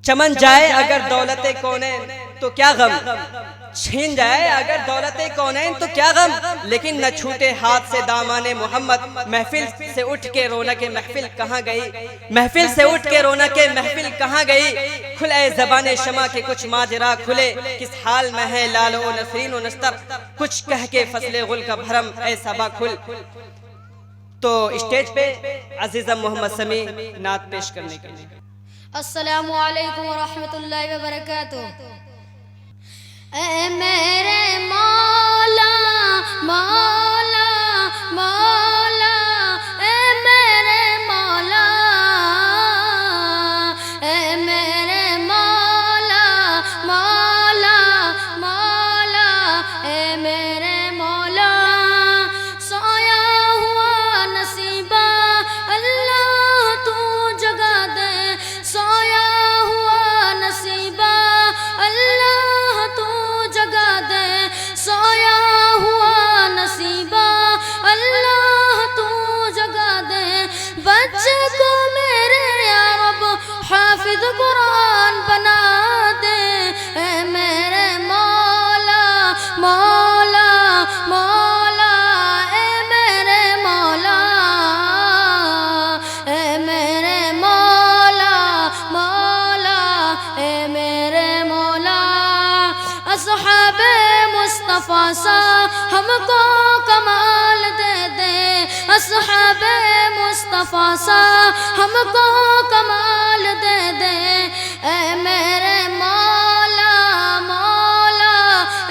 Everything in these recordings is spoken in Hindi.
चमन जाए अगर दौलते कौनैन तो क्या गम, छीन जाए अगर दौलते कौनैन तो क्या गम, लेकिन न छूटे हाथ से दामाने मोहम्मद। महफिल से उठ के रौनके महफिल कहाँ गई, महफिल से उठ के रौनके महफिल कहाँ गई। खुले ज़बाने शमा के कुछ माजरा खुले, किस हाल में है लालो नसरीन व नस्तर, कुछ कह के फसले गुल का भरम ऐ सबा खुल। तो स्टेज पे अजीज़म मोहम्मद समी नात पेश करने के लिए। अस्सलामु अलैकुम वरहमतुल्लाहि वबरकातुह। ऐ मेरे मौला मौला मौला, ऐ मेरे मौला, ऐ मेरे मौला मौला मौला, ऐ मेरे मौला। सोया हुआ नसीबा अल्लाह तू जगा दे, सोया हुआ नसीबा अल्लाह तू जगा दे, सोया हुआ नसीबा अल्लाह तू जगा दे। बच्चे को मेरे या रब हाफिज कुरान बना दे, ऐ मेरे मौला मौला मौला, ऐ मेरे मौला, ऐ मेरे मौला मौला, ऐ मेरे मौला। असहाबे मुस्तफ़ा सा हमको कमाल दे दे, असहाबे मुस्तफ़ा सा हमको कमाल दे दे, ऐ मेरे मौला मौला,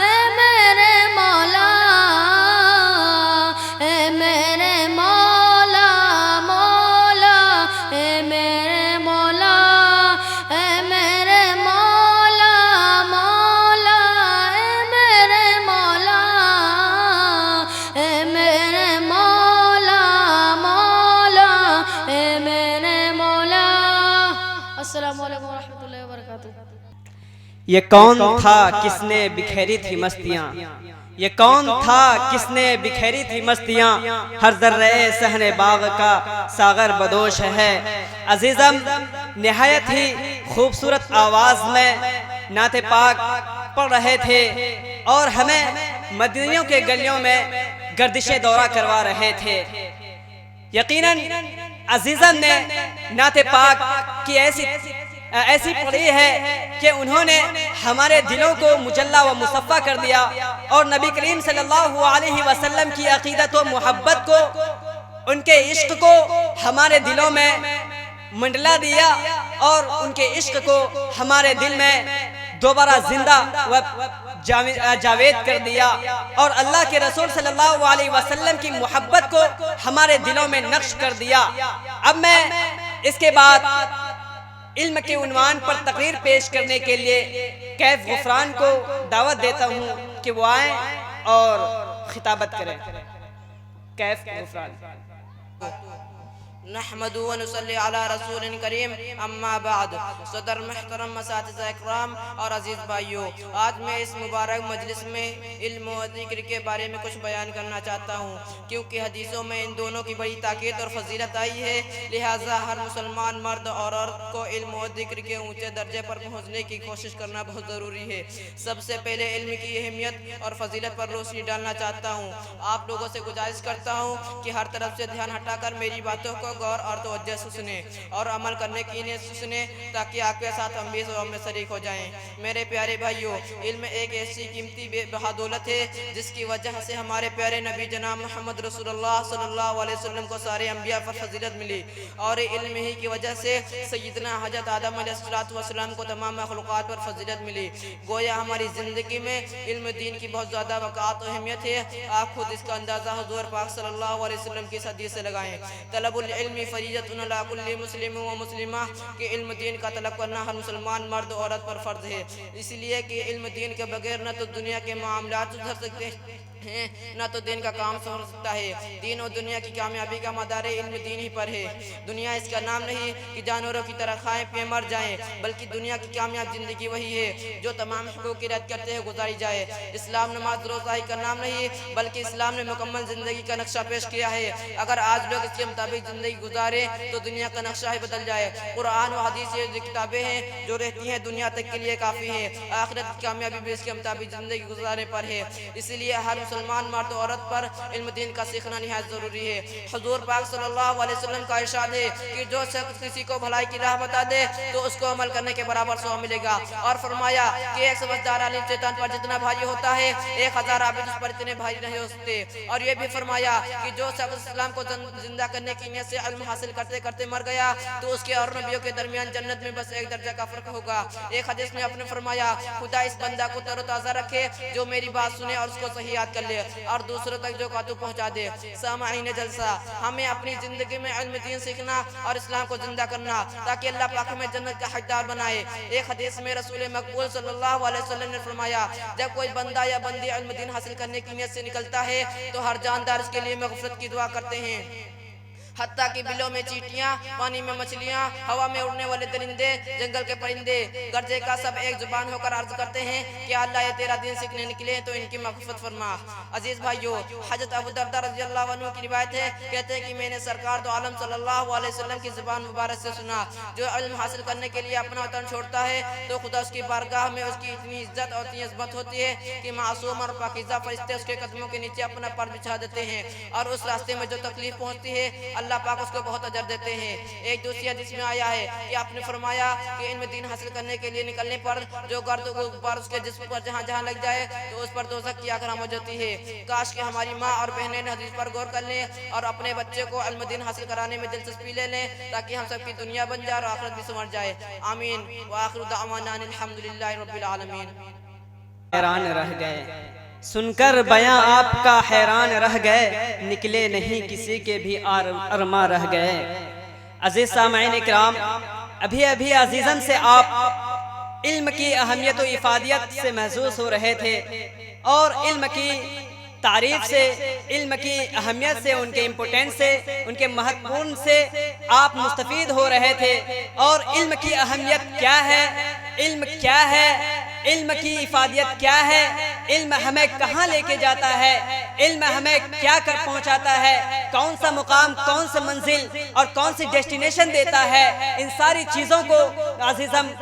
ऐ मेरे मौला, ऐ मेरे मौला मौला, ऐ मेरे मौला, ऐ मेरे मौला मौला, ऐ मेरे मौला, ऐ मेरे मौला मौला, ऐ मेरे मौला। अस्सलामु अलैकुम वरहमतुल्लाहि वबरकातुह। ये कौन था किसने बिखेरी थी मस्तियाँ, ये कौन था किसने बिखेरी थी मस्तियाँ, हर जर्रे सहने बाग का सागर बदोश है। अजीज़म निहायत ही खूबसूरत आवाज़ में नाते पाक पढ़ रहे थे और हमें मदीनियों के गलियों में गर्दिशे दौरा करवा रहे थे। यकीनन अजीज़म ने नाते पाक की ऐसी पढ़ी है कि उन्होंने हमारे दिलों को मुजल्ला व मुसफ़्फ़ा कर दिया और नबी करीम सल्लल्लाहु अलैहि वसल्लम की अक़ीदत व मोहब्बत को, उनके इश्क को हमारे दिलों में मंडला दिया और उनके इश्क को हमारे दिल में दोबारा जिंदा व जावेद कर दिया और अल्लाह के रसूल सल्लल्लाहु अलैहि वसल्लम की मोहब्बत को हमारे दिलों में नक्श कर दिया। अब मैं इसके बाद इल्म के उन्वान पर तकरीर पेश करने के लिए कैफ गुफरान को दावत देता हूँ कि वो आए और खिताबत करें। कैफ गुफरान। नहमदु व नुसल्ली अला रसूलिन करीम, अम्मा बाद। सदर मुहतरम मसातिज़ा इकराम और अजीज़ भाइयों, आज मैं इस मुबारक मजलिस में इल्म और ज़िक्र के बारे में कुछ बयान करना चाहता हूँ, क्योंकि हदीसों में इन दोनों की बड़ी ताक़ीद और फजीलत आई है। लिहाजा हर मुसलमान मर्द और औरत को इल्म और ज़िक्र के ऊँचे दर्जे पर पहुँचने की कोशिश करना बहुत ज़रूरी है। सबसे पहले इल्म की अहमियत और फजीलत पर रोशनी डालना चाहता हूँ। आप लोगों से गुजारिश करता हूँ कि हर तरफ से ध्यान हटाकर मेरी बातों को गौर और तवज्जो से सुने और अमल करने की नीयत से सुने, ताकि आपके साथ हम भी सवाब में शरीक हो जाएं। मेरे प्यारे भाइयों, इल्म एक ऐसी कीमती बेबहादौलत है जिसकी वजह से हमारे प्यारे नबी जनाब मोहम्मद रसूलुल्लाह सल्लल्लाहु अलैहि वसल्लम को सारे अंबिया पर फजीलत मिली और इल्म ही की वजह से सैयदना हज़रत आदम अलैहिस्सलाम को तमाम मखलूक़ात पर फजीलत मिली। गोया हमारी ज़िंदगी में इल्म दीन की बहुत ज़्यादा वक़ात और अहमियत है। आप खुद इसका अंदाज़ा हुज़ूर पाक सल्लल्लाहु अलैहि वसल्लम की हदीस से लगाएं। तलबुल इल्मी फरीज़तुन अला कुल्ली मुस्लिम व मुस्लिमा, कि इल्म दीन का तलब करना हर मुसलमान मर्द औरत पर फ़र्ज़ है, इसलिए कि इल्म दीन के बगैर न तो दुनिया के मामलात सुधर सकते हैं न तो दिन का काम हो सकता है। दीन और दुनिया की कामयाबी का मदार इल्म दीन ही पर है। दुनिया इसका नाम नहीं कि जानवरों की तरह खाएं पिए मर जाएं, बल्कि दुनिया की कामयाब जिंदगी वही है जो तमाम हुकूक की रद्द करते हुए गुजारी जाए। इस्लाम नमाज रोज़ा का नाम नहीं, बल्कि इस्लाम ने मुकम्मल ज़िंदगी का नक्शा पेश किया है। अगर आज लोग इसके मुताबिक ज़िंदगी ज़िंदगी गुजारे तो दुनिया का नक्शा ही बदल जाए। कुरान और हदीस ये किताबें हैं जो रहती हैं दुनिया तक के लिए काफ़ी है। आखिरत की कामयाबी भी इसके मुताबिक ज़िंदगी गुजारने पर है। इसीलिए हर मुसलमान मर्द और औरत पर इल्म दीन का सीखना निहायत ज़रूरी है। हुज़ूर पाक सल्लल्लाहु अलैहि वसल्लम का इरशाद है कि जो शख्स किसी को भलाई की राह बता दे तो उसको अमल करने के बराबर सवाब मिलेगा। और फरमाया कि एक समझदार आलिम शैतान पर जितना भारी होता है 1000 आबिद उस पर इतने भारी नहीं हो सकते। और ये भी फरमाया कि जो शख्स इस्लाम को जिंदा करने की नीयत से इल्म हासिल करते करते मर गया तो उसके और नबियों के दरमियान जन्नत में बस एक दर्जा का फर्क होगा। एक हदीस में आपने फरमाया खुदा इस बंदा को तरोताज़ा रखे जो मेरी बात सुने और उसको सही याद कर ले और दूसरों तक जो कातू पहुंचा दे। सामाईन जलसा, हमें अपनी ज़िंदगी में इल्म दीन सीखना और इस्लाम को जिंदा करना ताकि अल्लाह पाक हमें जन्नत का हकदार बनाए। एक हदीस में रसूल मकबूल सल्लल्लाहु अलैहि वसल्लम ने फरमाया जब कोई बंदा या बंदी इल्म दीन हासिल करने की नीयत से निकलता है तो हर जानदार इसके लिए मग़फ़िरत की दुआ करते हैं। हत्ता कि बिलों में चींटियां, पानी में मछलियां, हवा में उड़ने वाले दरिंदे, जंगल के परिंदे गर्जे का सब एक जुबान होकर अर्ज करते हैं कि अल्लाह ये तेरा दिन सीखने निकले तो इनकी मग़फ़िरत फरमा। अजीज भाइयों, हज़रत अबू दरदा रज़ियल्लाहु अन्हु की रिवायत है, कहते हैं कि मैंने सरकार दो आलम सल्लल्लाहु अलैहि वसल्लम की ज़ुबान मुबारक से सुना जो इल्म हासिल करने के लिए अपना वतन छोड़ता है तो खुदा उसकी बारगाह में उसकी इतनी इज्जत और इतनी अज़मत होती है कि मासूम और पाकीज़ा फरिश्ते उसके कदमों के नीचे अपना पर बिछा देते हैं और उस रास्ते में जो तकलीफ पहुँचती है अल्लाह पाक उसको बहुत अजर देते हैं। एक दूसरी हदीस में आया है कि आपने फरमाया कि इल्म दीन हासिल करने के लिए निकलने पर जो गर्द गुबार उसके जिस्म पर जहाँ जहाँ लग जाए तो उस पर दोज़ख की आग हो जाती है। काश कि हमारी माँ और बहनें हदीस पर गौर कर लें और अपने बच्चे को इल्म दीन हासिल कराने में दिलचस्पी ले लें ताकि हम सबकी दुनिया बन जाए और आखिरत भी संवर जाए। आमीन व आखिरु दअवाना अल्हम्दुलिल्लाहि रब्बिल आलमीन। हैरान रह गए सुनकर बयां आपका, हैरान रह गए निकले नहीं किसी के भी अरमा रह गए। अजीज सामईन इकराम, अभी अभी अजीज़न से आप इल्म की अहमियत और इफादियत से महसूस हो रहे थे और इल्म की तारीफ से, इल्म की अहमियत से, उनके इम्पोर्टेंस से, उनके महत्वपूर्ण से आप मुस्तफीद हो रहे थे। और इल्म की अहमियत क्या है, इल्म क्या है, इल्म की इफादियत क्या है, इल्म हमें कहाँ लेके जाता है, इल्म हमें क्या कर पहुँचाता है, कौन सा मुकाम, कौन सा मंजिल और कौन सी डेस्टिनेशन देता है, इन सारी चीज़ों को अज़ीज़ हम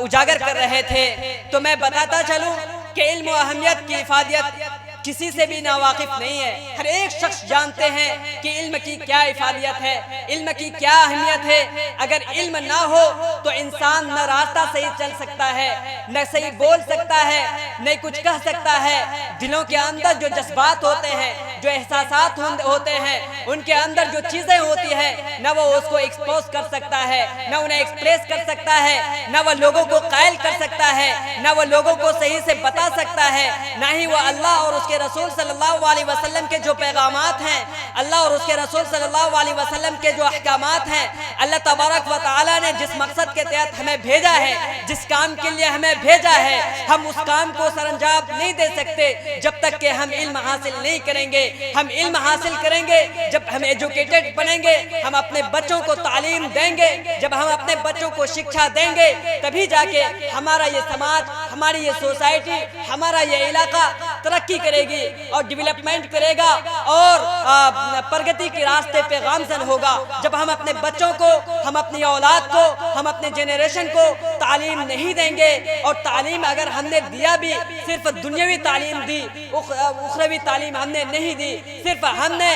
उजागर कर रहे थे। तो मैं बताता चलूँ कि इल्म और अहमियत की इफादियत किसी से भी नावाकिफ नहीं है। हर एक शख्स जानते हैं कि इल्म की क्या इफादियत है, इल्म की क्या अहमियत है। अगर इल्म ना हो तो इंसान न रास्ता सही चल सकता है, न सही बोल सकता है, न कुछ कह सकता है। दिलों के अंदर जो जज्बात होते हैं, जो एहसासात होते हैं, उनके अंदर जो चीज़ें होती है न वो उसको एक्सपोज कर सकता है, न उन्हें एक्सप्रेस कर सकता है, न वो लोगों को कायल कर सकता है, न वो लोगों को सही से बता सकता है, न ही वो अल्लाह और उसके रसूल सल्लल्लाहु अलैहि वसल्लम के जो पैगामात हैं, अल्लाह और उसके रसूल सल्लल्लाहु अलैहि वसल्लम के जो अहकामात हैं, अल्लाह तबारक व तआला ने जिस मकसद के तहत हमें भेजा है, जिस काम के लिए हमें भेजा है, हम उस काम को सरअंजाम नहीं दे सकते जब तक कि हम इल्म हासिल नहीं करेंगे। हम इल्म हासिल करेंगे जब हम एजुकेटेड बनेंगे, हम अपने बच्चों को तालीम देंगे, जब हम अपने बच्चों को शिक्षा देंगे तभी जाके हमारा ये समाज, हमारी ये सोसाइटी, हमारा ये इलाका तरक्की करेगी और डेवलपमेंट करेगा और प्रगति के रास्ते पे गामजन होगा। जब हम अपने बच्चों को, हम अपनी औलाद को, हम अपने जेनरेशन को तालीम नहीं देंगे, और तालीम अगर हमने दिया भी सिर्फ दुनियावी तालीम दी, उखरवी तालीम हमने नहीं दी, सिर्फ हमने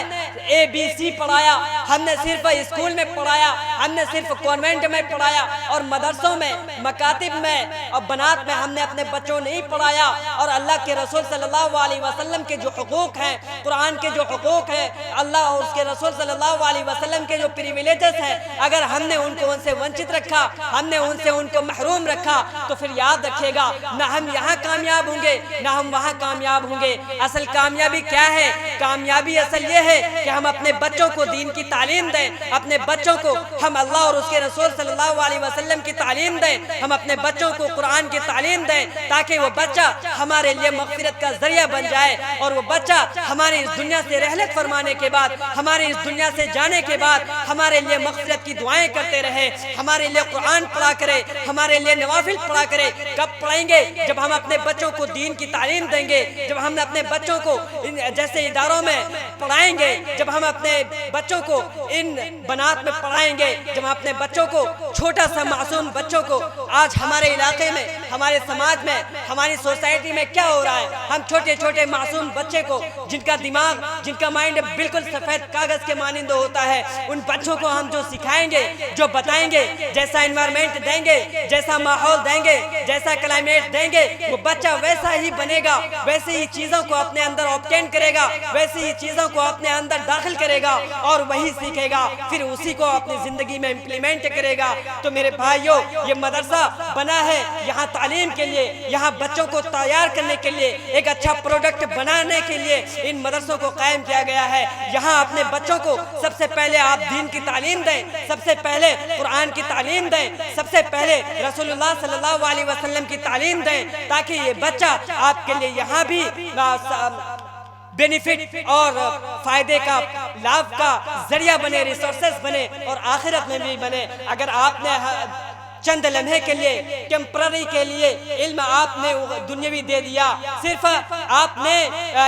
ABC पढ़ाया, हमने सिर्फ स्कूल में पढ़ाया, हमने सिर्फ कॉन्वेंट में पढ़ाया और मदरसों में, मकातिब में और बनात में हमने अपने बच्चों नहीं पढ़ाया। और अल्लाह के रसूल सल्लल्लाहु अलैहि वसल्लम के जो हुकूक हैं, कुरान के जो हुकूक हैं, अल्लाह और उसके रसूल सल्लल्लाहु अलैहि वसल्लम के जो प्रिविलेजेस हैं, अगर हमने उनको उनसे वंचित रखा, हमने उनसे उनको महरूम रखा, तो फिर याद रखिएगा ना हम यहाँ कामयाब होंगे ना हम वहाँ कामयाब होंगे। असल कामयाबी क्या है? कामयाबी असल ये है कि हम अपने बच्चों को दीन की तालीम दें, अपने बच्चों को हम अल्लाह और उसके रसूल सल्लल्लाहु अलैहि वसल्लम की तालीम दें, हम अपने बच्चों को कुरान की तालीम दें ताकि वो बच्चा हमारे लिए मग़फ़िरत का जरिया बन जाए और वो बच्चा हमारे इस दुनिया से रहलत फरमाने के बाद, हमारे इस दुनिया से जाने के बाद हमारे लिए मग़फ़िरत की दुआएं करते रहे, हमारे लिए कुरान पढ़ा करे, हमारे लिए नवाफिल पढ़ा करे। कब पढ़ेंगे? जब हम अपने बच्चों को दीन की तालीम देंगे, जब हम अपने बच्चों को जैसे इदारों में पढ़ाएंगे, जब हम अपने बच्चों को इन बनात में पढ़ाएंगे, जब हम अपने बच्चों को, छोटा सा मासूम बच्चों को, आज हमारे इलाके में, हमारे समाज में, हमारी सोसाइटी में क्या हो रहा है, हम छोटे छोटे मासूम बच्चे को, जिनका दिमाग, जिनका माइंड बिल्कुल सफेद कागज के मानिंद होता है, उन बच्चों को हम जो सिखाएंगे, जो बताएंगे, जैसा एनवायरमेंट देंगे, जैसा माहौल देंगे, जैसा क्लाइमेट देंगे, वो बच्चा वैसा ही बनेगा, वैसे ही चीजों को अपने अंदर ऑब्टेन करेगा, वैसे ही चीजों को अपने अंदर दाखिल करेगा और वही सीखेगा, फिर उसी को अपनी जिंदगी में इम्प्लीमेंट करेगा। तो मेरे भाइयों, ये मदरसा बना है यहाँ तालीम के लिए, यहाँ बच्चों को तैयार करने के लिए, एक अच्छा प्रोडक्ट बनाने के लिए इन मदरसों को कायम किया गया है। यहाँ अपने बच्चों को सबसे पहले आप दीन की तालीम दें, सबसे पहले कुरान की तालीम दें, सबसे पहले रसूलुल्लाह सल्लल्लाहु अलैहि वसल्लम की तालीम दें, ताकि ये बच्चा आपके लिए यहाँ भी बेनिफिट और फायदे का, लाभ का जरिया बने, रिसोर्सेस बने और आखिरत में भी बने। अगर आपने चंद लम्हे के लिए, टेम्पररी के लिए इल्म आपने दुनियावी दे दिया, सिर्फ आपने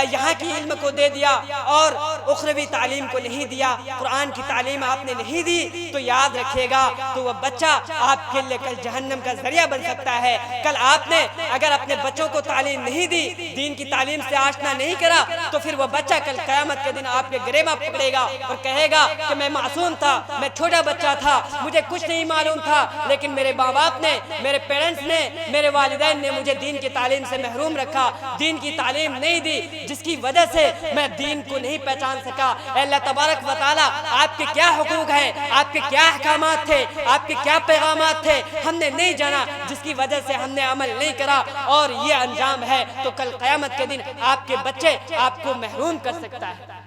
यहाँ की इल्म को दे दिया और उखरवी तालीम को नहीं दिया, कुरान की तालीम आपने नहीं दी, तो याद रखिएगा, तो वह बच्चा आपके लिए कल जहन्नम का जरिया बन सकता है। कल आपने अगर अपने बच्चों को तालीम नहीं दी, दीन की तालीम से आशना नहीं करा, तो फिर वह बच्चा कल क़यामत के दिन आपके गिरेबा पकड़ेगा और कहेगा कि मैं मासूम था, मैं छोटा बच्चा था, मुझे कुछ नहीं मालूम था, लेकिन मेरे माँ बाप ने, मेरे पेरेंट्स ने, मेरे वालिदैन ने मुझे दीन की तालीम से महरूम रखा, दीन की तालीम नहीं दी, जिसकी वजह से मैं दीन को नहीं पहचान सका। अल्लाह तबारक व तआला आपके क्या हुकूक है, आपके क्या अहकामात थे, आपके क्या पैगामात थे, हमने नहीं जाना, जिसकी वजह से हमने अमल नहीं करा और ये अंजाम है। तो कल क़यामत के दिन आपके बच्चे आपको महरूम कर सकता है।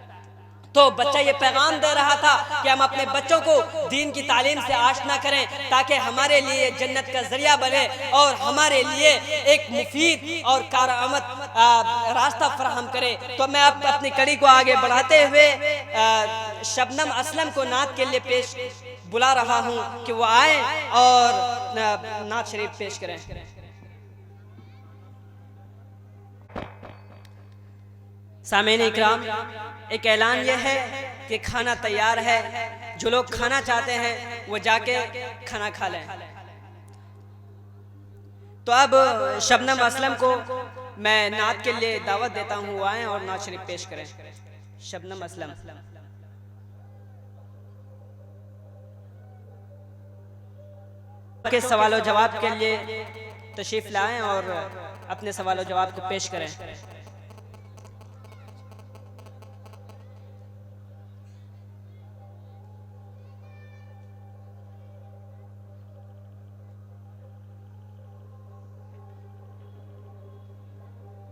तो बच्चा ये पैगाम दे रहा था कि हम अपने बच्चों को दीन की तालीम से आशना करें, ताकि हमारे लिए जन्नत का जरिया बने और हमारे लिए एक मुफीद और कारआमद रास्ता फराहम करे। तो मैं अब अपनी कड़ी को आगे बढ़ाते हुए शबनम असलम को नात के लिए पेश बुला रहा हूँ कि वो आए और नात शरीफ पेश करें। सामीन इकराम, एक ऐलान यह है कि खाना तैयार है, जो लोग खाना चाहते हैं वो जाके खाना खा लें। तो अब शबनम असलम को मैं नात के लिए दावत देता हूँ, वो आए और नात शरीफ पेश करें। शबनम असलम के सवालों जवाब के लिए तशरीफ लाएं और अपने सवालों जवाब को पेश करें।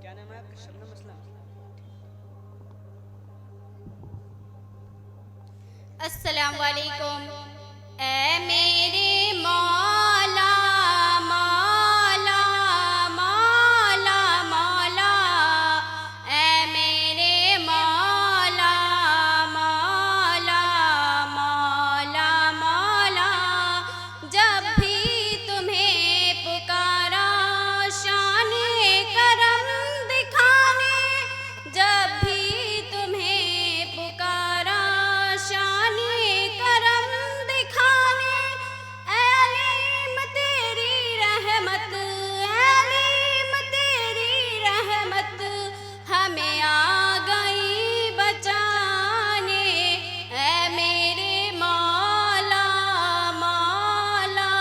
क्या नाम है आपका? शबनम असलम। अस्सलाम वालेकुम। ऐ मेरे मौला मौला मौला मौला, ऐ मेरे मौला मौला मौला मौला, जब भी तुम्हें पुकारा शाने करम दिखाने, जब भी तुम्हें पुकारा शाने करम दिखाने, ऐलीम तेरी रहमत, ऐलीम तेरी रहमत हमें आ गई बचाने। ऐ मेरे मौला मौला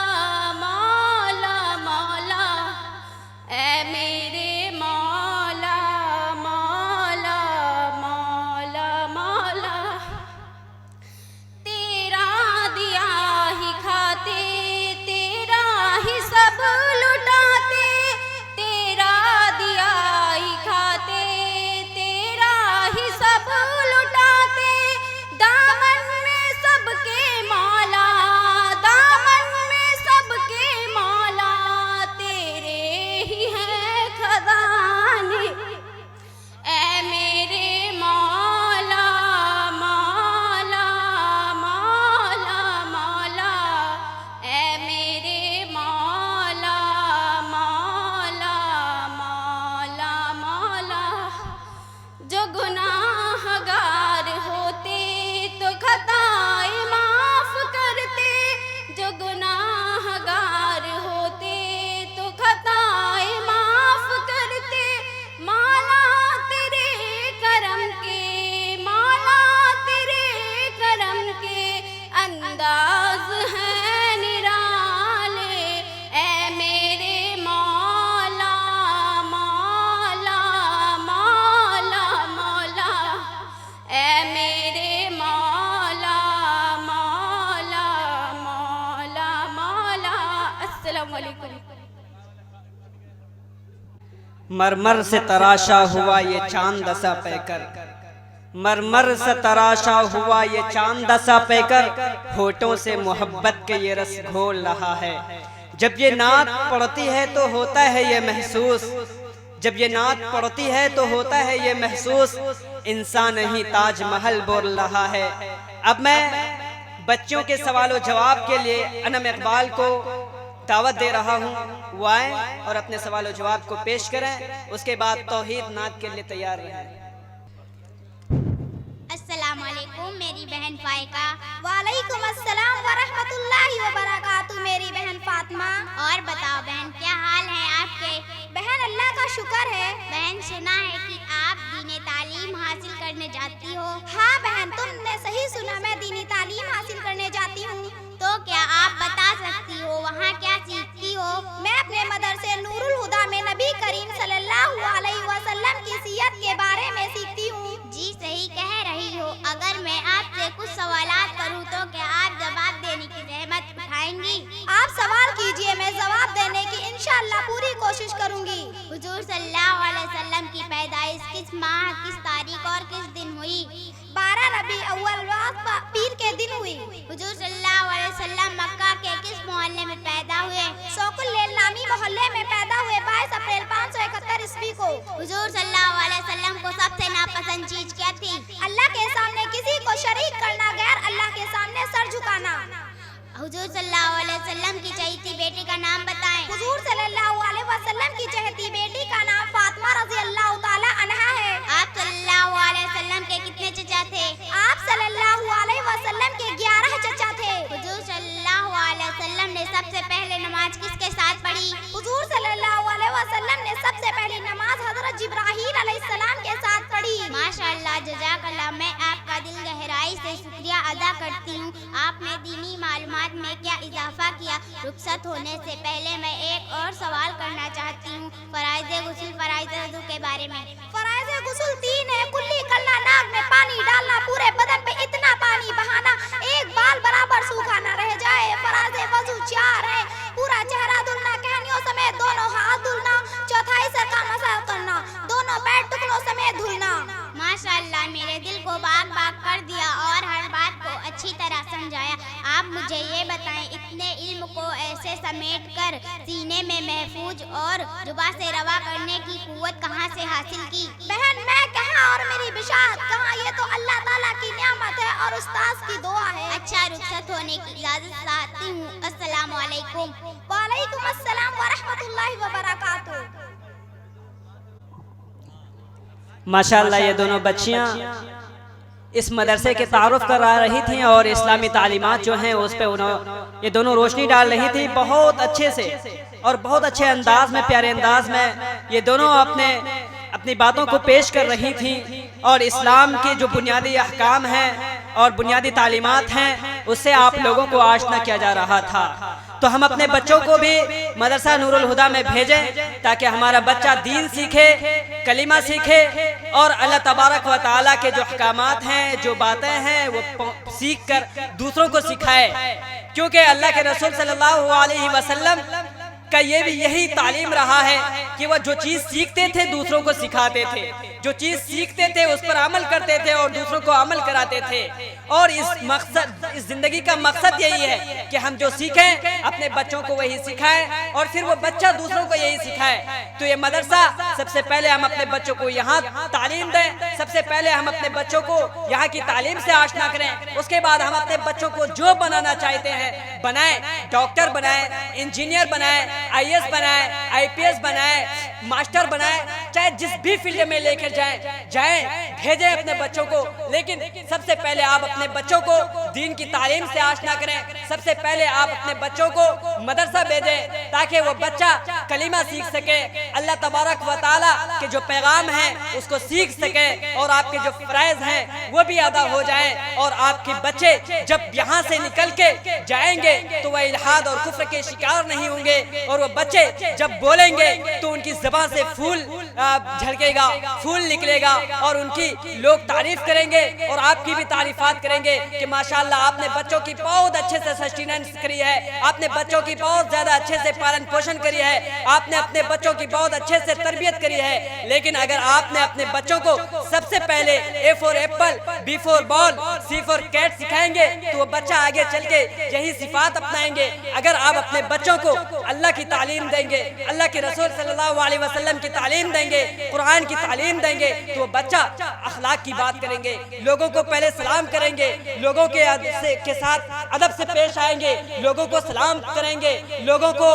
मौला मौला, ऐ मेरे मौला मौला मौला मौला, तेरा दिया ही खाते, तेरा ही सब लुटाते, तेरा दिया ही खाते, तेरा ही सब लुटाते, दामन में सबके मौला, दामन में सबके मौला, तेरे ही हैं मरमर से तराशा हुआ ये चांद सा पैकर, मरमर से तराशा हुआ ये चांद सा पैकर, होठों से मोहब्बत के ये रस घोल रहा है। जब ये नात पड़ती है तो होता है ये महसूस, जब ये नात पड़ती है तो होता है ये महसूस, इंसान ही ताजमहल बोल रहा है। अब मैं बच्चों के सवालों जवाब के लिए अनम इकबाल को दावत दे रहा हूँ, वो आए और अपने सवालों जवाब को पेश करें। उसके बाद तौहीद नात के लिए तैयार रहें। अस्सलाम वालेकुम मेरी बहन फाइका। वालेकुम अस्सलाम व रहमतुल्लाहि व बरकातुहू मेरी बहन फातिमा। और बताओ बहन क्या हाल है आपके? बहन अल्लाह का शुक्र है। बहन सुना है कि आप दीनी तालीम हासिल करने जाती हो। हाँ बहन तुमने सही सुना, मैं दीनी तालीम हासिल करने जाती हूँ। तो क्या आप बता सकती हो वहाँ क्या सीखती हो? मैं अपने मदरसे नूरुल हुदा में नबी करीम सल्लल्लाहु अलैहि वसल्लम की सीरत के बारे में सीखती हूँ। जी सही कह रही हो। अगर मैं आपसे कुछ सवालात करूँ तो क्या आप जवाब देने की जहमत उठाएंगी? आप सवाल कीजिए, मैं जवाब देने की इंशाअल्लाह पूरी कोशिश करूँगी। हुजूर सल्लल्लाहु अलैहि वसल्लम की पैदाइश किस माह, किस तारीख और किस दिन हुई? 12 रबी अव्वल पीर के दिन हुई। हुजूर सल्लल्लाहु अलैहि वसल्लम मक्का के किस मोहल्ले में पैदा हुए? सोकुल लैल नामी मोहल्ले में पैदा हुए 22 अप्रैल 571 ईस्वी को। हुजूर सल्लल्लाहु अलैहि वसल्लम को सबसे नापसंद चीज क्या थी? अल्लाह के सामने किसी को शरीक करना, गैर अल्लाह के सामने सर झुकाना। हुजूर सल्लल्लाहु अलैहि वसल्लम की चहेती बेटी का नाम बताएं। हुजूर सल्लल्लाहु अलैहि वसल्लम की चहेती बेटी का नाम फातिमा रज़ी अल्लाह ताला अन्हा है। आप सल्लल्लाहु अलैहि वसल्लम के कितने चचा थे? आप सल्लल्लाहु अलैहि वसल्लम के 11 चचा थे। हुजूर सल्लल्लाहु अलैहि वसल्लम ने सबसे पहले नमाज किसके साथ पढ़ी? हुजूर सल्लल्लाहु अलैहि वसल्लम ने सबसे पहली नमाज हजरत जिब्राहील अलैहिस्सलाम के साथ पढ़ी। माशाअल्लाह जज़ाकल्लाह। मैं आपका दिल गहराई से शुक्रिया अदा करती हूँ। आपने दीनी मालूमात में क्या इजाफा किया। रुखसत होने से पहले मैं एक और सवाल करना चाहती हूँ फराइज़े गुस्ल, फराइज़े वुज़ू के बारे में। फराइज़े गुस्ल 3 है। कुल्ली करना, नाक में पानी डालना, पूरे बदन पे इतना पानी बहाना एक बाल बराबर सूखा न रह जाए। फराइज़े वुज़ू 4 है। पूरा चेहरा धुलना, कहनियों समेत दोनों हाथ धुलना, चौथाई सर का मसा करना, दोनों पैर टुकड़ों समेत धुलना। माशाअल्लाह मेरे दिल को बाग बाग कर दिया और हर बात को अच्छी तरह समझाया। आप मुझे ये बताएं इतने इल्म को ऐसे समेट कर सीने में महफूज और जुबान से रवा करने की कुव्वत कहाँ से हासिल की? बहन मैं कहाँ और मेरी बिशारत कहाँ, ये तो अल्लाह ताला की नियामत है और उस्ताद की दुआ है। अच्छा रुखसत होने की इजाजत चाहती हूँ। अस्सलाम वालेकुम। वालेकुम अस्सलाम व रहमतुल्लाहि व बरकातुहू। माशाअल्लाह ये दोनों बच्चियाँ इस मदरसे के तारुफ करा रही थी और इस्लामी तालीमात जो हैं उस पर ये दोनों रोशनी डाल रही थी बहुत अच्छे से और बहुत अच्छे अंदाज में, प्यारे अंदाज में ये दोनों अपनी बातों को पेश कर रही थी। और इस्लाम के जो बुनियादी अहकाम हैं और बुनियादी तालीमात हैं उससे आप लोगों को आशना किया जा रहा था। तो हम अपने बच्चों को भी मदरसा नूरुल हुदा में भेजें ताकि हमारा बच्चा दीन सीखे, कलीमा सीखे और अल्लाह तबारक व तआला के जो अहकामात हैं, जो बातें हैं वो सीख कर दूसरों को सिखाए। क्योंकि अल्लाह के रसूल सल्लल्लाहु अलैहि वसल्लम का ये भी यही तालीम रहा है कि वह जो चीज़ सीखते थे दूसरों को सिखाते थे, जो चीज़ सीखते थे उस पर अमल करते थे और दूसरों को अमल कराते थे। और इस जिंदगी का मकसद यही है कि हम जो सीखें अपने बच्चों को वही सिखाएं और फिर वो बच्चा दूसरों को यही सिखाए। तो ये मदरसा सबसे पहले हम अपने बच्चों को यहाँ तालीम दें, सबसे पहले हम अपने बच्चों को यहाँ की तालीम से आशना करें। उसके बाद हम अपने बच्चों को जो बनाना चाहते हैं बनाएं, डॉक्टर बनाएं, इंजीनियर बनाएं, IAS बनाए, IPS बनाए, मास्टर बनाए, चाहे जिस भी फील्ड में लेकर जाएं भेजें अपने बच्चों को। लेकिन सबसे पहले आप अपने बच्चों को दीन की तालीम से आशना करें। सबसे पहले आप अपने बच्चों को मदरसा भेजें ताकि वो बच्चा कलीमा सीख सके, अल्लाह तबारक व तआला के जो पैगाम हैं उसको सीख सके और आपके जो फराइज हैं वो भी अदा हो जाएं। और आपके बच्चे जब यहाँ से निकल के जाएंगे तो वह इल्हाद और कुफ्र के शिकार नहीं होंगे, और वो बच्चे जब बोलेंगे तो उनकी ज़बान से फूल झलकेगा, फूल निकलेगा और उनकी लोग तारीफ करेंगे और आपकी भी तारीफात करेंगे कि माशाअल्लाह आपने बच्चों की बहुत अच्छे से सस्टेनेंस करी है, आपने बच्चों की बहुत ज़्यादा अच्छे से पालन पोषण करी है, आपने अपने बच्चों की बहुत अच्छे से तरबियत करी है। लेकिन अगर आपने अपने बच्चों को सबसे पहले A for apple, B for ball, C for cat सिखाएंगे तो वो बच्चा आगे चल के यही सिफात अपनाएंगे। अगर आप अपने बच्चों को अल्लाह की तालीम देंगे, अल्लाह के रसूल सल्लल्लाहु अलैहि वसल्लम की तालीम देंगे, कुरान की तालीम देंगे तो वो बच्चा अखलाक की बात करेंगे, लोगों को पहले सलाम करेंगे, लोगों के साथ अदब से पेश आएंगे, लोगों को सलाम करेंगे, लोगों को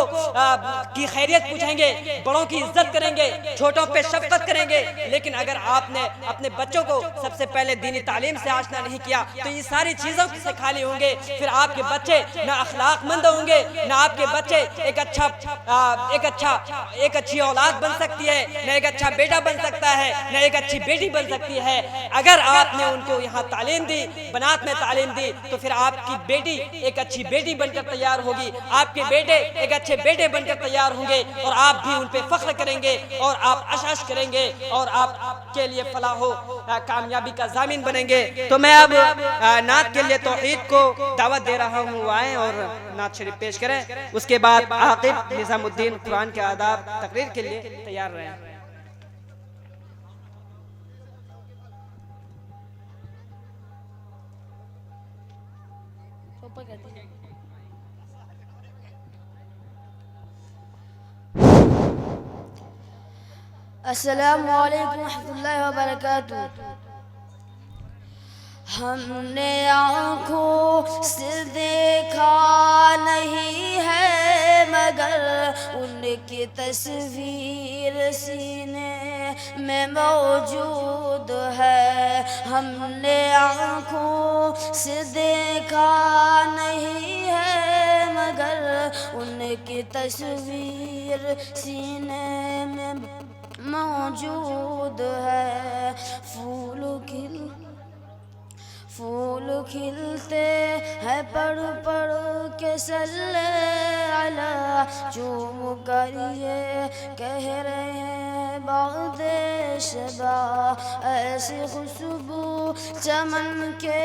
की खैरियत पूछेंगे, बड़ों की इज्जत करेंगे, छोटों पे शफकत करेंगे। लेकिन अगर आपने अपने बच्चों को सबसे पहले दीनी तालीम से आशना नहीं किया तो ये सारी चीज़ों से खाली होंगे। फिर आपके बच्चे ना अखलाकमंद होंगे, ना आपके बच्चे एक अच्छी औलाद बन सकती है, ना एक अच्छा बेटा बन सकता है, ना एक अच्छी बेटी बन सकती है। अगर आपने उनको यहाँ तालीम दी, बनात में तालीम दी, तो फिर आपकी बेटी एक अच्छी बेटी बनकर तैयार होगी, आपके बेटे एक अच्छे बेटे बनकर तैयार होंगे और आप भी उन पे फख्र करेंगे और आप अशाश करेंगे और आपके लिए फलाह कामयाबी का जामिन बनेंगे। तो मैं अब नात के लिए तौहीद को दावत दे रहा हूँ, आएँ और नात शरीफ पेश करें। उसके बाद आकिब निजामुद्दीन कुरान के आदाब तकरीर के लिए तैयार रहें। अस्सलामु अलैकुम रहमतुल्लाहि व बरकातुहू। हमने आँखों से देखा नहीं है मगर उनकी तस्वीर सीने में मौजूद है। हमने आँखों से देखा नहीं है मगर उनकी तस्वीर सीने में मौजूद है। फूल खिलते हैं पढ़ पढ़ के सल्ले अला, चूम कर ये कह रहे हैं बादे शबा। ऐसी खुशबू चमन के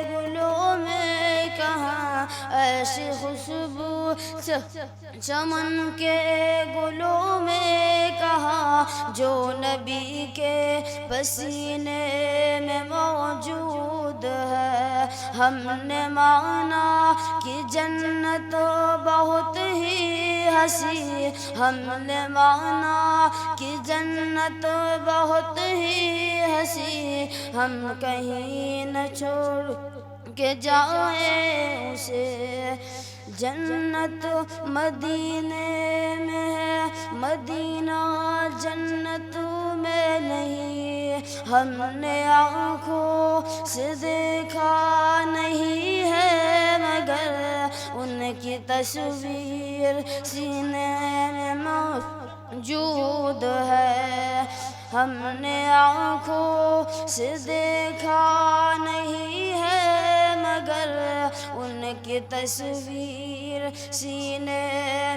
गुलों में कहाँ, ऐसी खुशबू चमन के गुलों में कहाँ, जो नबी के पसीने में मौजूद है। हमने माना कि जन्नत बहुत ही हंसी, हमने माना कि जन्नत बहुत ही हंसी, हम कहीं न छोड़ के जाए उसे। जन्नत मदीने में है, मदीना जन्नत में नहीं। हमने आँखों से देखा नहीं है मगर उनकी तस्वीर सीने में मौजूद है। हमने आँखों से देखा नहीं है मगर उनकी तस्वीर सीने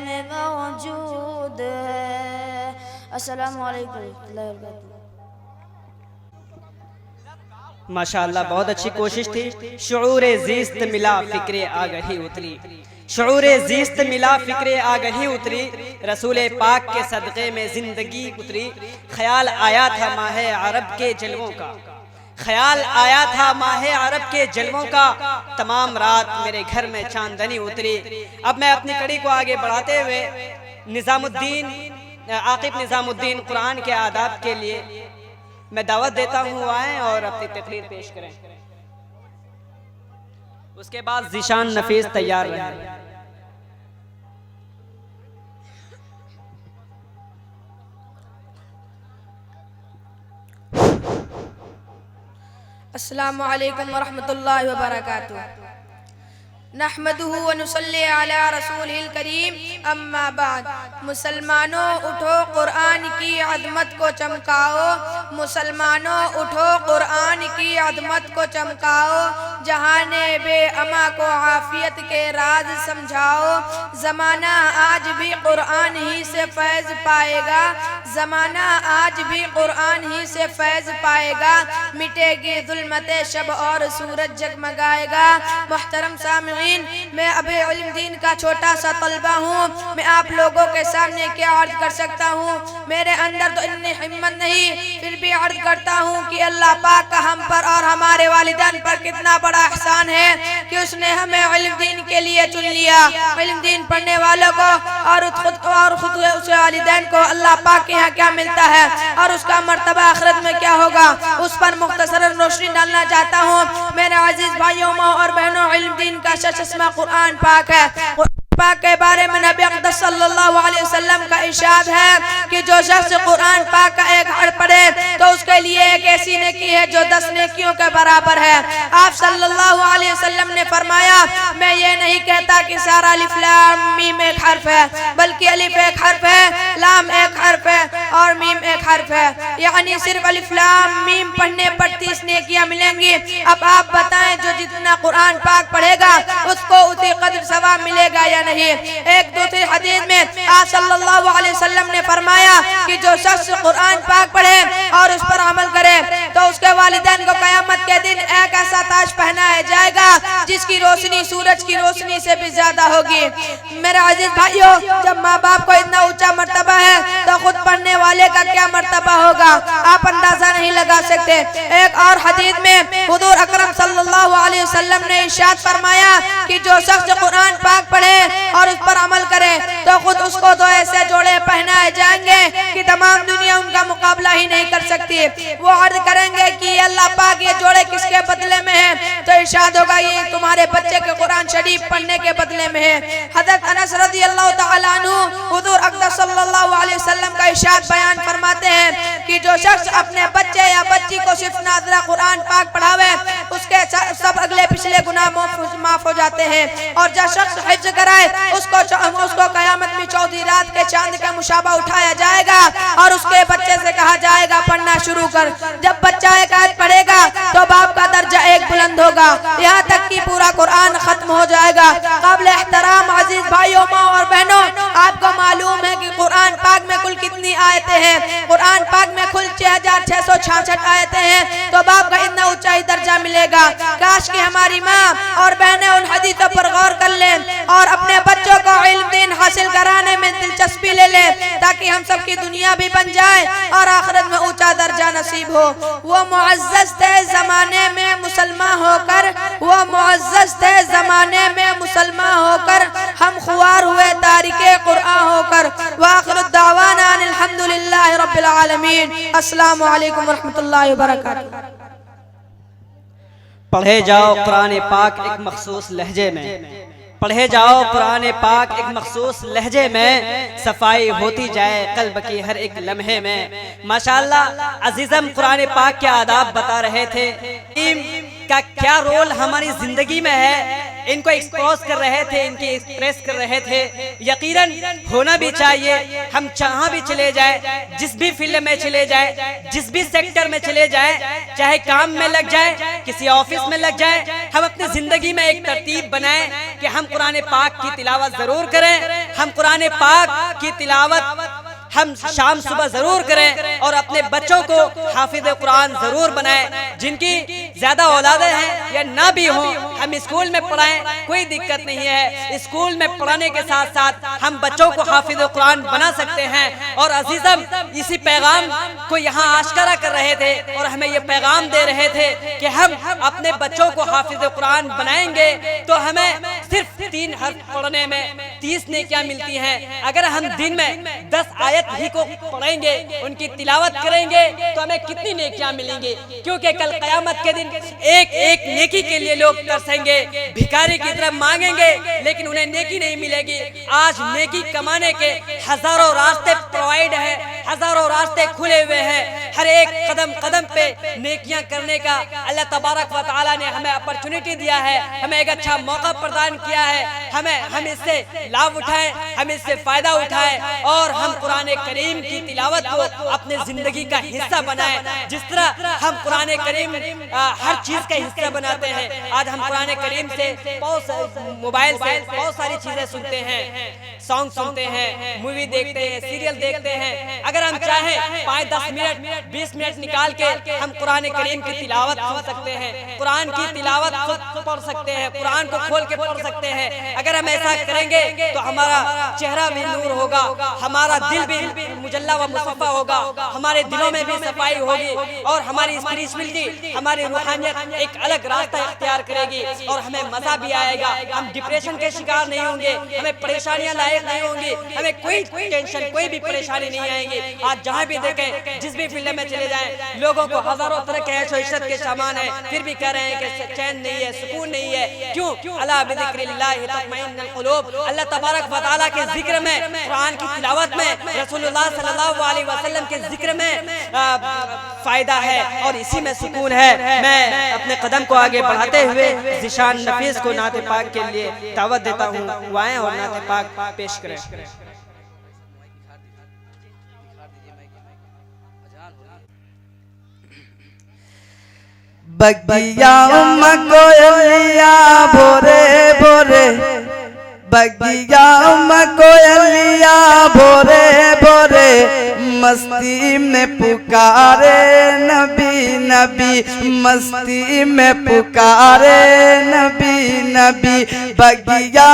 में मौजूद है। अस्सलामु अलैकुम रहमतुल्लाहि व बरकातुहू। माशाअल्लाह बहुत अच्छी कोशिश थी। शऊर ज़ीस्त मिला फिक्रे आगही उतरी, शऊर ज़ीस्त मिला फिक्रे आगही उतरी, रसूल पाक के सदक़े में ज़िंदगी उतरी। ख्याल आया था माहे अरब के जलवों का, ख्याल आया था माहे अरब के जलवों का, तमाम रात मेरे घर में चांदनी उतरी। अब मैं अपनी कड़ी को आगे बढ़ाते हुए आकिब निज़ामुद्दीन कुरान के आदाब के लिए मैं दावत देता हूँ, आएँ और अपनी तकरीर पेश करें। उसके बाद ज़ीशान नफीस तैयार रहे। अस्सलामु अलैकुम वरहमतुल्लाहि वबरकातुहू। नहमदुहु व नुसल्ली अला रसूलिल करीम, अम्मा बाद। मुसलमानों उठो कुरान की अज़मत को चमकाओ, मुसलमानों उठो कुरान की अज़मत को चमकाओ। जहाने बेअमा को आफियत के राज समझाओ। ज़माना आज भी कुरान ही से फैज़ पाएगा, ज़माना आज भी कुरान ही से फैज़ पाएगा। मिटेगी ज़ुल्मते शब और सूरज जगमगाएगा। मुहतरम सामिईन, मैं अभी इल्म दीन का छोटा सा तलबा हूँ। मैं आप लोगों के सामने क्या अर्ज कर सकता हूँ? मेरे अंदर तो इतनी हिम्मत नहीं, फिर भी अर्ज करता हूँ कि अल्लाह पाक का हम पर और हमारे वालिदैन पर कितना बड़ा एहसान है कि उसने हमें इल्म दीन के लिए चुन लिया। इल्म दीन पढ़ने वालों को और खुद उसे वालिदैन को अल्लाह पाक के यहाँ क्या मिलता है और उसका मर्तबा आखिरत में क्या होगा, उस पर मुख्तसरन रोशनी डालना चाहता हूँ। मेरे अजीज भाइयों और बहनों, इल्म दीन का चश्मा कुरान पाक है। पाक के बारे में नबी अक़दस सल्लल्लाहु अलैहि वसल्लम का इरशाद है कि जो शख्स कुरान पाक का एक हर्फ पढ़े तो उसके लिए एक ऐसी नेकी है जो 10 नेकियों के बराबर है। आप सल्लल्लाहु अलैहि वसल्लम ने फरमाया, मैं ये नहीं कहता कि सारा अलिफ लाम मीम एक हर्फ है, बल्कि अलिफ एक हर्फ है, लाम एक हर्फ है और मीम एक हर्फ है। यानी सिर्फ अलिफ लाम मीम पढ़ने पर 30 नेकियां मिलेंगी। अब आप बताएं, जो जितना कुरान पाक पढ़ेगा उसको उसी कदर सवाब मिलेगा या नहीं? एक दूसरी हदीस में आप सल्लल्लाहु अलैहि वसल्लम ने फरमाया कि जो शख्स कुरान पाक पढ़े और उस पर अमल करे तो उसके वालिदैन को क़यामत के दिन एक ऐसा ताज पहनाया जाएगा जिसकी रोशनी सूरज की रोशनी से भी ज्यादा होगी। मेरे अजीज भाइयों, जब माँ बाप को इतना ऊंचा मर्तबा है तो खुद पढ़ने वाले का क्या मर्तबा होगा, आप अंदाजा नहीं लगा सकते। एक और हदीस में हुजूर अकरम सल्लल्लाहु अलैहि वसल्लम ने इरशाद फरमाया कि जो शख्स कुरान पाक पढ़े और उस पर अमल करे तो खुद उसको तो ऐसे जोड़े पहनाए जाएंगे कि तमाम दुनिया उनका मुकाबला ही नहीं कर सकती। वो अर्ज करेंगे कि अल्लाह पाक ये जोड़े किसके बदले में है, तो इरशाद होगा ये तुम्हारे बच्चे के कुरान शरीफ पढ़ने के बदले में है। हज़रत अनस रज़ियल्लाहु तआला अन्हु हुजूर अक़दस सल्लल्लाहु अलैहि वसल्लम का इरशाद बयान फरमाते हैं कि जो शख्स अपने बच्चे या बच्ची को सिर्फ नाज़रा कुरान पाक पढ़ावे उसके सब अगले पिछले गुनाह माफ हो जाते हैं, और जो शख्स हिफ्ज़ कराए उसको क़यामत में चौथी रात के चांद का मुशाबा उठाया जाएगा और उसके बच्चे से कहा जाएगा पढ़ना शुरू कर। जब बच्चा एक आयत पढ़ेगा तो बाप का दर्जा एक बुलंद होगा, यहाँ तक कि पूरा कुरान खत्म हो जाएगा। काबिल एहतराम अजीज भाइयों और बहनों, आपको मालूम है कि कुरान पाक में कुल कितनी आयतें हैं? कुरान पाक में कुल 6666 आयतें हैं। तो बाप का इतना ऊंचा दर्जा मिलेगा। काश कि हमारी माँ और बहनें उन हदीसों पर गौर कर लें और अपने बच्चों को इल्म दीन हासिल कराने में दिलचस्पी ले ले, ताकि हम सब की दुनिया भी बन जाए और आखिरत में ऊंचा दर्जा नसीब हो। वो मुअज़्ज़ज़ थे ज़माने में मुसलमान होकर, वो मुअज़्ज़ज़ थे ज़माने में मुसलमान होकर, हम ख़ुवार हुए तारिके कुरान होकर। वाखिरु दावाना अनिल हम्दुलिल्लाहि रब्बिल आलमीन। अस्सलामु अलैकुम व रहमतुल्लाहि व बरकातुहू। पढ़े जाओ कुरान पाक एक मखसूस लहजे में, पढ़े जाओ कुरान पाक एक मखसूस लहजे में, सफाई होती जाए कल्ब की हर एक लम्हे में। माशाअल्लाह अजीज़म कुरान पाक के आदाब बता रहे थे, का क्या रोल हमारी जिंदगी में है, इनको एक्सपोज कर रहे थे, इनकी एक्सप्रेस कर रहे थे। यकीनन होना भी चाहिए। हम जहाँ भी चले जाए, जिस भी फील्ड में चले जाए, जिस भी सेक्टर में चले जाए, चाहे काम में लग जाए, किसी ऑफिस में लग जाए, हम अपनी जिंदगी में एक तरतीब बनाएं कि हम कुरान पाक की तिलावत जरूर करें। हम कुरान पाक की तिलावत हम शाम सुबह जरूर करें और अपने बच्चों को हाफिज कुरान जरूर बनाएं। जिनकी ज्यादा औलादे हैं या ना भी हों, हम स्कूल में पढ़ाएं, कोई दिक्कत नहीं है। स्कूल में पढ़ाने के साथ साथ हम बच्चों को हाफिज कुरान बना सकते हैं। और अजीजम इसी पैगाम को यहाँ आश्करा कर रहे थे और हमें ये पैगाम दे रहे थे कि हम अपने बच्चों को हाफिज कुरान बनाएंगे तो हमें सिर्फ 3 हर्फ पढ़ने में 30 नेकियां मिलती हैं। अगर हम दिन में 10 आयत ही को पढ़ेंगे, उनकी तिलावत करेंगे तो हमें कितनी नेकियां मिलेंगी, क्योंकि कल क़यामत के दिन एक एक नेकी के लिए लोग तरसेंगे, भिखारी की तरफ मांगेंगे लेकिन उन्हें नेकी नहीं मिलेगी। आज नेकी कमाने के हजारों रास्ते प्रोवाइड है, हजारों रास्ते खुले हुए हैं। हर एक कदम कदम पे नेकियां करने का अल्लाह तबारक व तआला ने हमें अपॉर्चुनिटी दिया है, हमें एक अच्छा मौका प्रदान किया है। हम इससे लाभ उठाएं, हम इससे फायदा उठाएं और हम कुरान करीम की तिलावत को अपने जिंदगी का हिस्सा बनाएं। जिस तरह हम कुरान करीम हर चीज का हिस्सा बनाते हैं, आज हम कुरान करीम से मोबाइल से बहुत सारी चीजें सुनते हैं, सॉन्ग सुनते हैं, मूवी देखते हैं, सीरियल देखते हैं। अगर हम चाहें 5-10 मिनट 20 मिनट निकाल के हम कुरान करीम की तिलावत सुन सकते हैं, कुरान की तिलावत पढ़ सकते हैं, कुरान को खोल के पढ़ सकते हैं। अगर हम ऐसा करेंगे तो हमारा चेहरा भी नूर होगा, हमारा दिल भी मुजल्ला व मुसफ़्फ़ा होगा, हमारे दिलों में भी सफाई होगी और हमारी स्पिरिचुअलिटी, हमारी रूहानियत एक अलग रास्ता इख्तियार करेगी और हमें मजा भी आएगा। हम डिप्रेशन के शिकार नहीं होंगे, हमें परेशानियां लायक नहीं होंगी, हमें कोई टेंशन, कोई भी परेशानी नहीं आएगी। आज जहाँ भी देखें, जिस भी फील्ड में चले जाएं, लोगों को हजारों तरह के ऐशो इशरत के सामान है, फिर भी कह रहे हैं कि चैन नहीं है, सुकून नहीं है। क्यों? अला बिज़िक्रिल्लाहि तत्मइन्नुल क़ुलूब। अल्लाह तबारक व तआला के जिक्र में, कुरान की तिलावत में, रसूलुल्लाह सल्लल्लाहु अलैहि वसल्लम के जिक्र में फायदा है और इसी में सुकून है। मैं अपने कदम को आगे बढ़ाते हुए ज़िशान नफीस को नाते पाक के लिए दावत देता हूँ, वो आएं और नाते पाक पेश करें। बगिया कोयलिया भोरे भोरे, बगिया कोयलिया भोरे भोरे, मस्ती में पुकारे नबी नबी, मस्ती में पुकारे नबी नबी। बगिया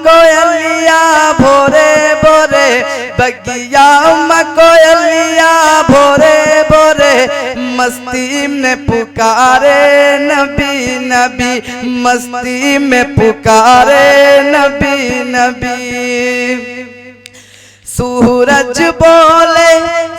कोयलिया भोरे भोरे, बगिया कोयलिया भोरे भोरे, मस्ती में पुकारे नबी नबी, मस्ती में पुकारे नबी नबी। सूरज बोले,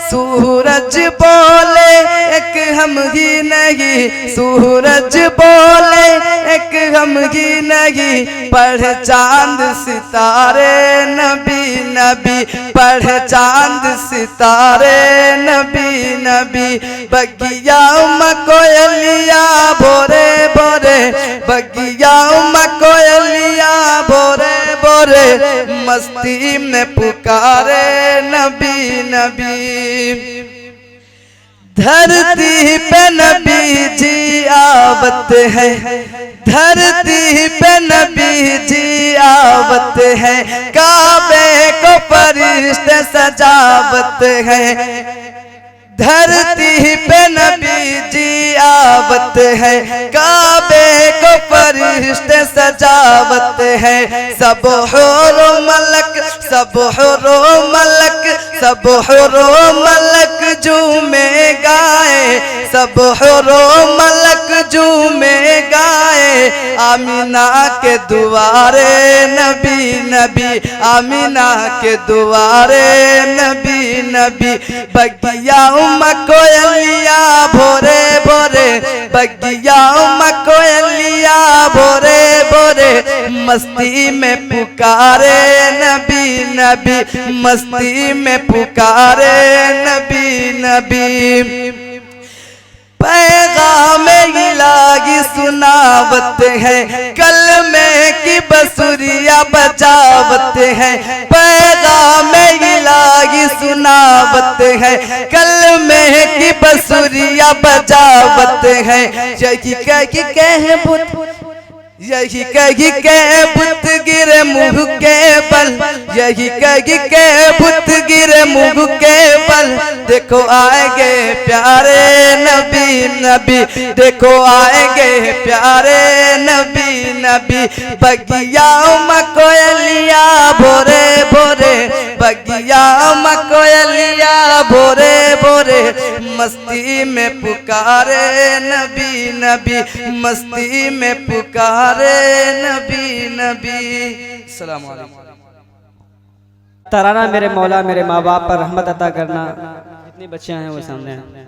सूरज बोले एक हम ही नहीं, सूरज बोले एक हम ही नहीं, पढ़ चांद सितारे नबी नबी, पढ़ चांद सितारे नबी नबी। बगिया कोयलिया भोरे भोरे, बगिया कोयलिया भोरे भोरे, मस्ती में पुकारे नबी नबी। धरती पे नबी जी आवत है, धरती पे नबी जी आवत है, काबे को फरिश्ते सजावत है। धरती पे नबी जी आवत है, काबे को फरिश्ते सजावत है। सब हुरो मलक, सब हुरो मलक, सब हुरो मलक झूमे गाए, सब हुरो मलक झूमे गाए। आमीना के दुआरे नबी नबी, आमीना के दुआरे नबी नबी। बगिया कोयलिया भोरे भोरे, बगिया कोयलिया भोरे भोरे, मस्ती में पुकारे नबी नबी, मस्ती में पुकारे नबी नबी। पैगाम इलाही सुनावत है, कलमे की बसुरिया बजावत है। पैगाम इलाही सुनावत है, कलमे की बसुरिया बजावत है। यही कह बुत, यही कही के बुत गिरे मुँह के बल, यही कही के बुत गिरे मुँह के बल। देखो आएंगे प्यारे नबी नबी, देखो आएंगे प्यारे नबी नबी। बगिया कोयलिया भोरे भोरे, बगिया कोयलिया भोरे भोरे, मस्ती में पुकारे नबी नबी, मस्ती में पुकारे नबी नबी। अस्सलाम वालेकुम। तराना मेरे मौला मेरे माँ बाप पर रहमत अता करना। जितनी बच्चियां हैं वो सामने हैं।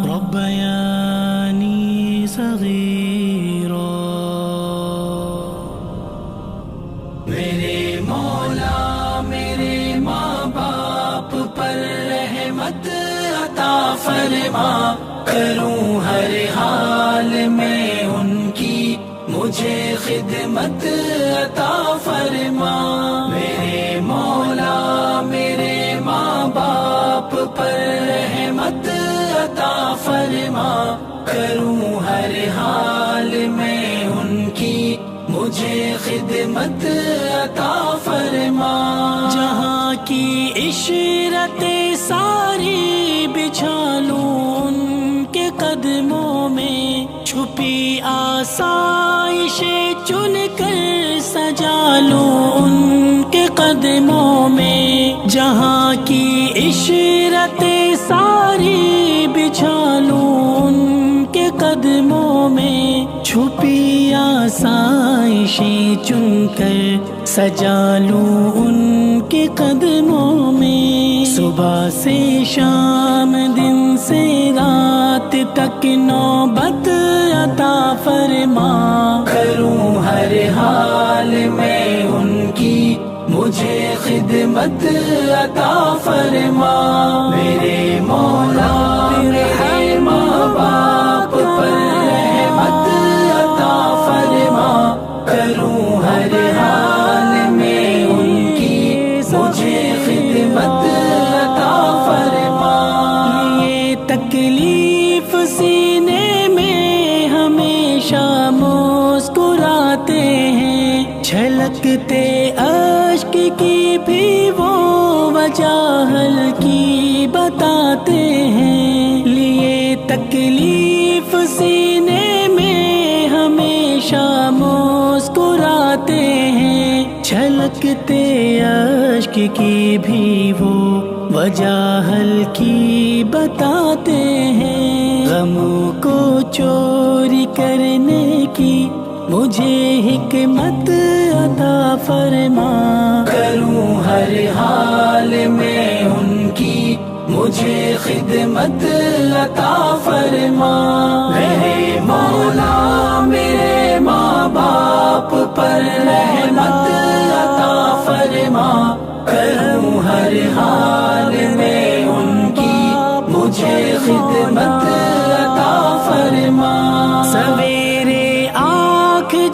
रब्बयानी सगीरा। मेरे मौला मेरे माँ बाप पर रहमत अता फरमा, करूँ हर हाल में उनकी मुझे खिदमत अता फरमा। मेरे मौला मेरे माँ बाप पर रहमत अता फरमा, करूँ हर हाल में उनकी मुझे खिदमत अता फरमा। जहाँ की इशरतें सारी बिछा लूँ उनके कदमों में, छुपी आसाइशें चुन कर सजा लूँ उनके कदमों में। जहाँ की इशरतें सारी बिछा लूँ उनके कदमों में, छुपी आसाइशें चुन कर सजा लूँ उनके कदमों में। सुबह से शाम दिन से रात तक नौबत अता फरमा, करूँ हर हाल में उनकी मुझे खिदमत अता फरमा। मेरे मौला मेरे माँ बाप पर रहमत अता फरमा, करूँ हर हाल में उनकी मुझे खिदमत अता फरमा। ये तकलीफ सीने में हमेशा मुस्कुराते हैं, छलकते अश्क की भी वो वजह हल्की बताते हैं। लिए तकलीफ सीने में हमेशा मुस्कुराते हैं, छलकते अश्क की भी वो वजह हल्की बताते हैं। गमों को चोरी करने की मुझे हिकमत अता फरमा, करूँ हर हाल में उनकी मुझे खिदमत अता फरमा। मेरे मौला मेरे माँ बाप पर रहमत अता फरमा, करूँ हर हाल में उनकी मुझे खिदमत अता फरमा। सवेरे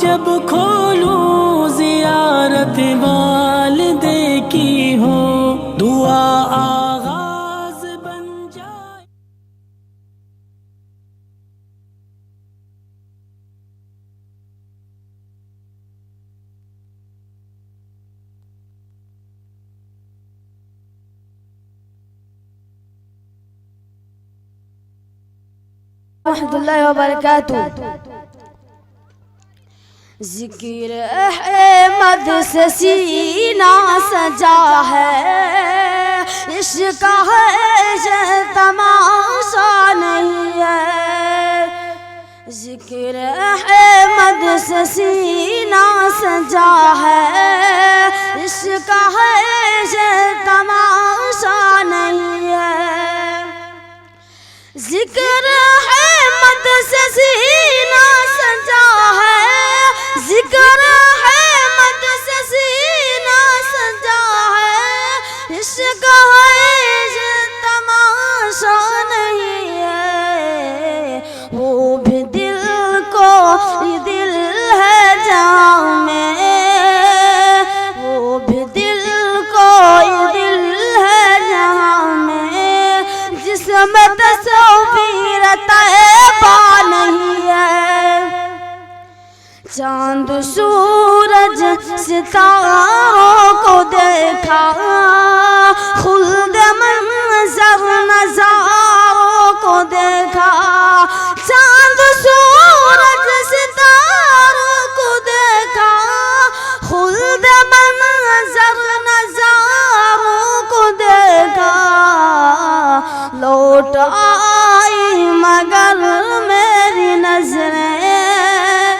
जब खोलूं ज़ियारत वालिदे की हो, दुआ आगाज़ बन जाए। रहमतुल्लाहि व बरकातुहू। ज़िक्र अहमद से सीना सजा है, इश्क़ है ये तमाशा नहीं है। ज़िक्र अहमद से सीना सजा है, इश्क़ है ये तमाशा नहीं है। ज़िक्र अहमद से सीना सजा है, ज़िक्र अहमद से सीना सजा है, इश्क़ है ये तमाशा नहीं है। वो भी दिल को ये दिल है जहाँ में, वो भी दिल को ये दिल है जहाँ में, जिसमें तस्वीर तैबा नहीं है। चांद सूरज सितारों को देखा, खुल्द मंज़र नज़ारों को देखा। चांद सूरज सितारों को देखा, खुल्द मंज़र नज़ारों को देखा। लौट आई मगर मेरी नजरें,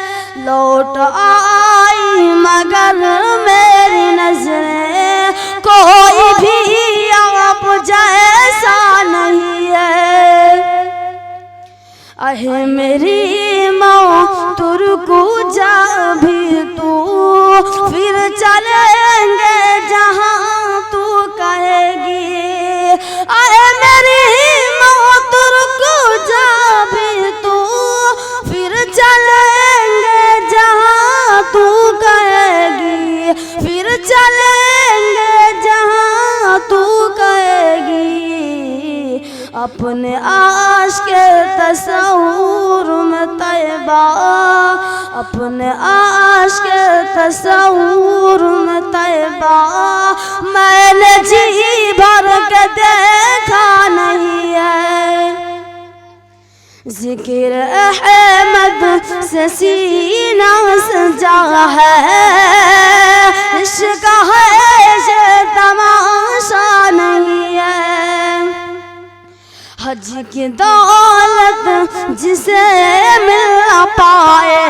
लौट आई मगर मेरी नजरें को चलेंगे जहाँ तू कहेगी। आए मेरी मौत रुक जा भी तू, फिर चलेंगे जहाँ तू कहेगी, फिर चलेंगे जहाँ तू कहेगी। अपने आश के तस्वूर में तैबा, अपने आश के तस्वूर में तैबा मैंने जी भर के देखा नहीं है। जिक्र अहमद से सीना सजा है, इश्क है ये तमाशा नहीं है। हज की दौलत जिसे मिल न पाए,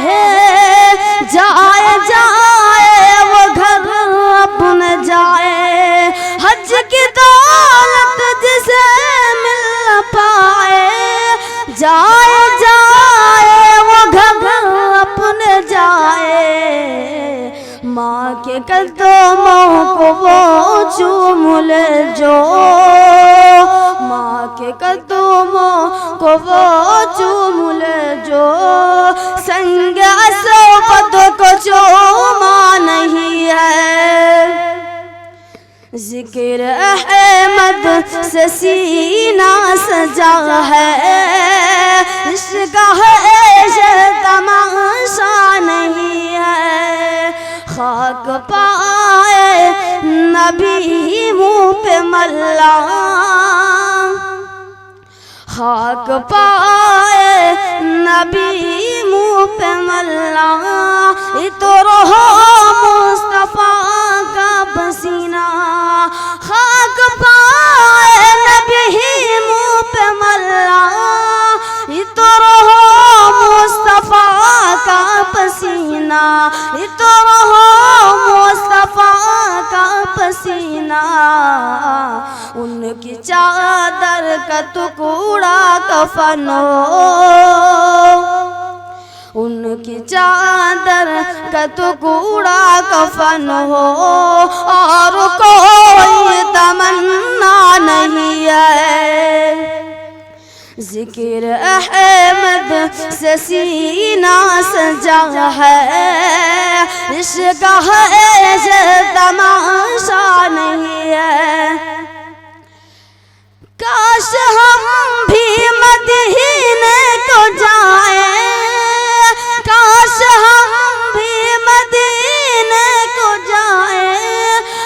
जाए जाए वो घर अपने जाए। हज की दौलत जिसे मिल न पाए, जाए जाए वो घर अपने जाए। माँ के कदमों को वो चूम ले जो, माँ के कदमों को वो चूम ले जो। संग सोबत को चूमा नहीं है। जिक्र अहमद से सीना सजा है, इश्क है ये तमाशा नहीं है। खाक पाए नबी मुँह पे मल्ला, खाक पाए नबी मुँह पे मल्ला। तो रहो मुस्तफा का पसीना, खाक पाए नबी मुँह पे मल्ला। तो रहो मुस्तफा का पसीना, तो रहो मुस्तफा का पसीना। उनकी चादर का टुकड़ा कफन हो, उनकी चादर का टुकड़ा कफन हो। और कोई तमन्ना नहीं है। जिक्र अहमद से सीना सजा है, इश्क है ये तमाशा नहीं है। काश हम भी मदीने को जाए, काश हम भी मदीने को जाए।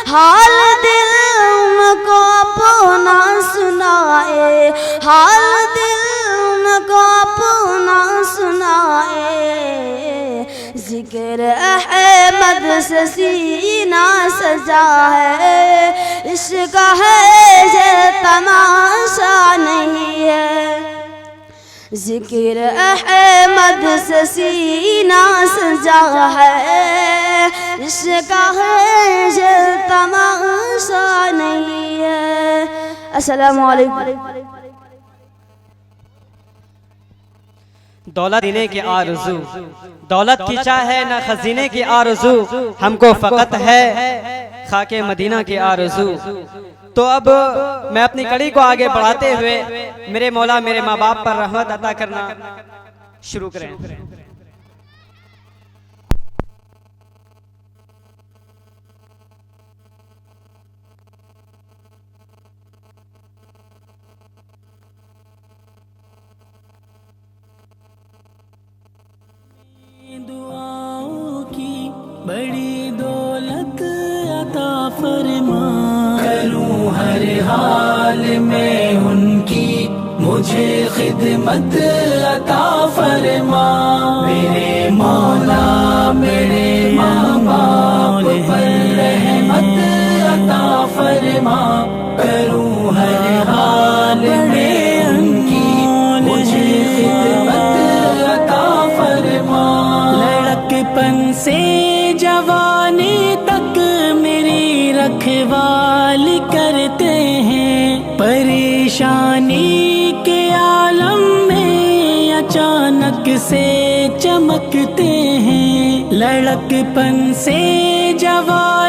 हाल दिल उनको अपना सुनाए, हाल दिल उनको अपना सुनाए। जिक्र अहमद से सीना सजा है, इश्क है ये तमाशा नहीं है। जिक्र अहमद से सीना सजा है, इश्क है ये तमाशा नहीं है। अस्सलामु अलैकुम। दौलत देने की आरज़ू, दौलत की चाहे न खजीने की आरज़ू, हमको फ़कत है खाके मदीना की आरज़ू। तो अब मैं अपनी कड़ी को आगे बढ़ाते हुए मेरे मौला मेरे माँ बाप पर रहमत अता करना शुरू करें। दुआओं की बड़ी दौलत अता फरमा, करूं हर हाल में उनकी मुझे खिदमत अता फरमा। मेरे मौला मेरे माँ बाप पर रहमत अता फरमा, करूं हर हाल में उनकी मुझे खिदमत अता फरमा। लड़कपन से जवानी तक मेरी रखवाली करते हैं, परेशानी के आलम में अचानक से चमकते हैं। लड़कपन से जवानी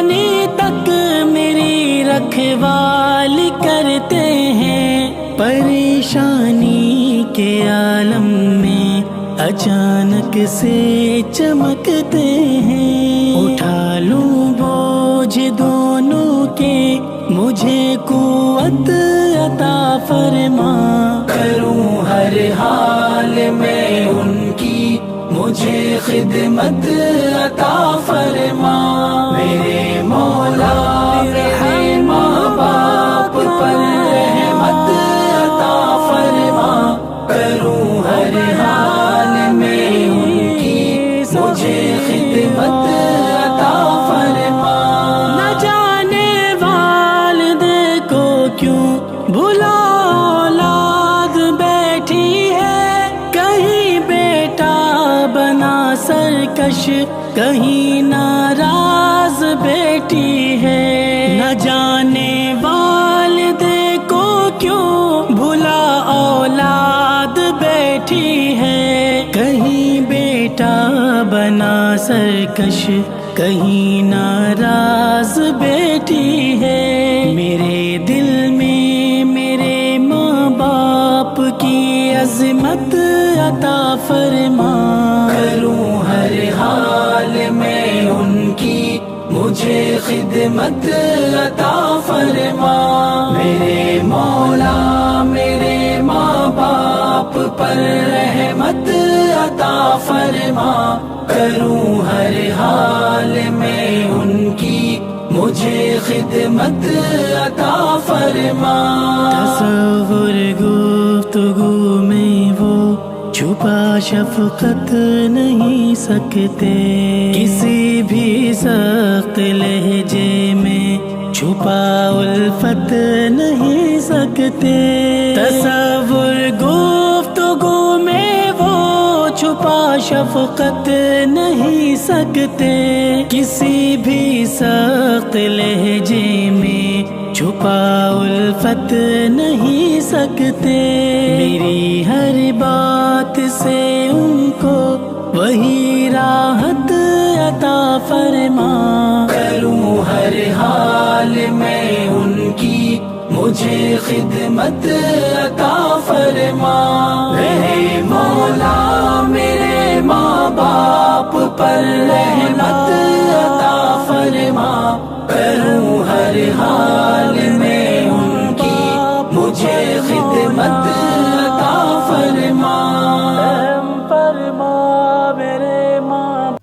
वाली करते हैं परेशानी के आलम में अचानक से चमकते हैं। उठा लूं बोझ दोनों के मुझे कुव्वत अता फरमा, करूं हर हाल में उनकी मुझे खिदमत अता फरमा। मेरे मौला मेरे माँ बाप पर रहमत अता फरमा, करूं हर हाल में उनकी मुझे खिदमत अता फरमा। न जाने वालिदे को क्यों भुला औलाद बैठी है, कहीं बेटा बना सरकश कहीं नाराज बेटी है। न जाने वालिदे को क्यों भुला औलाद बैठी है, कहीं बेटा बना सरकश कहीं नाराज बेटी है। मेरे दिल में मेरे माँ बाप की अज़मत अता फरमा, करूं हर हाल में उनकी मुझे खिदमत अता फरमा। मेरे मौला मेरे माँ बाप पर रहमत अता फरमा, करूं हर हाल में उनकी मुझे खिदमत अता फरमा। तसव्वुर गुफ्तगू में वो छुपा शफ़क़त नहीं सकते, किसी भी सख्त लहजे में छुपा उल्फत नहीं सकते। तसव्वुर गुफ्तगू में वो छुपा शफ़क़त नहीं सकते, किसी भी सख्त लहजे में छुपा उल्फत नहीं सकते। मेरी हर बात से उनको वही राहत अता फरमा, करूं हर हाल में उनकी मुझे खिदमत अता फरमा। मेरे मौला मेरे माँ बाप पर रहमत अता फरमा, करूं हर हाल में उनकी मुझे खिदमत अता फरमा। फरमा मेरे माँ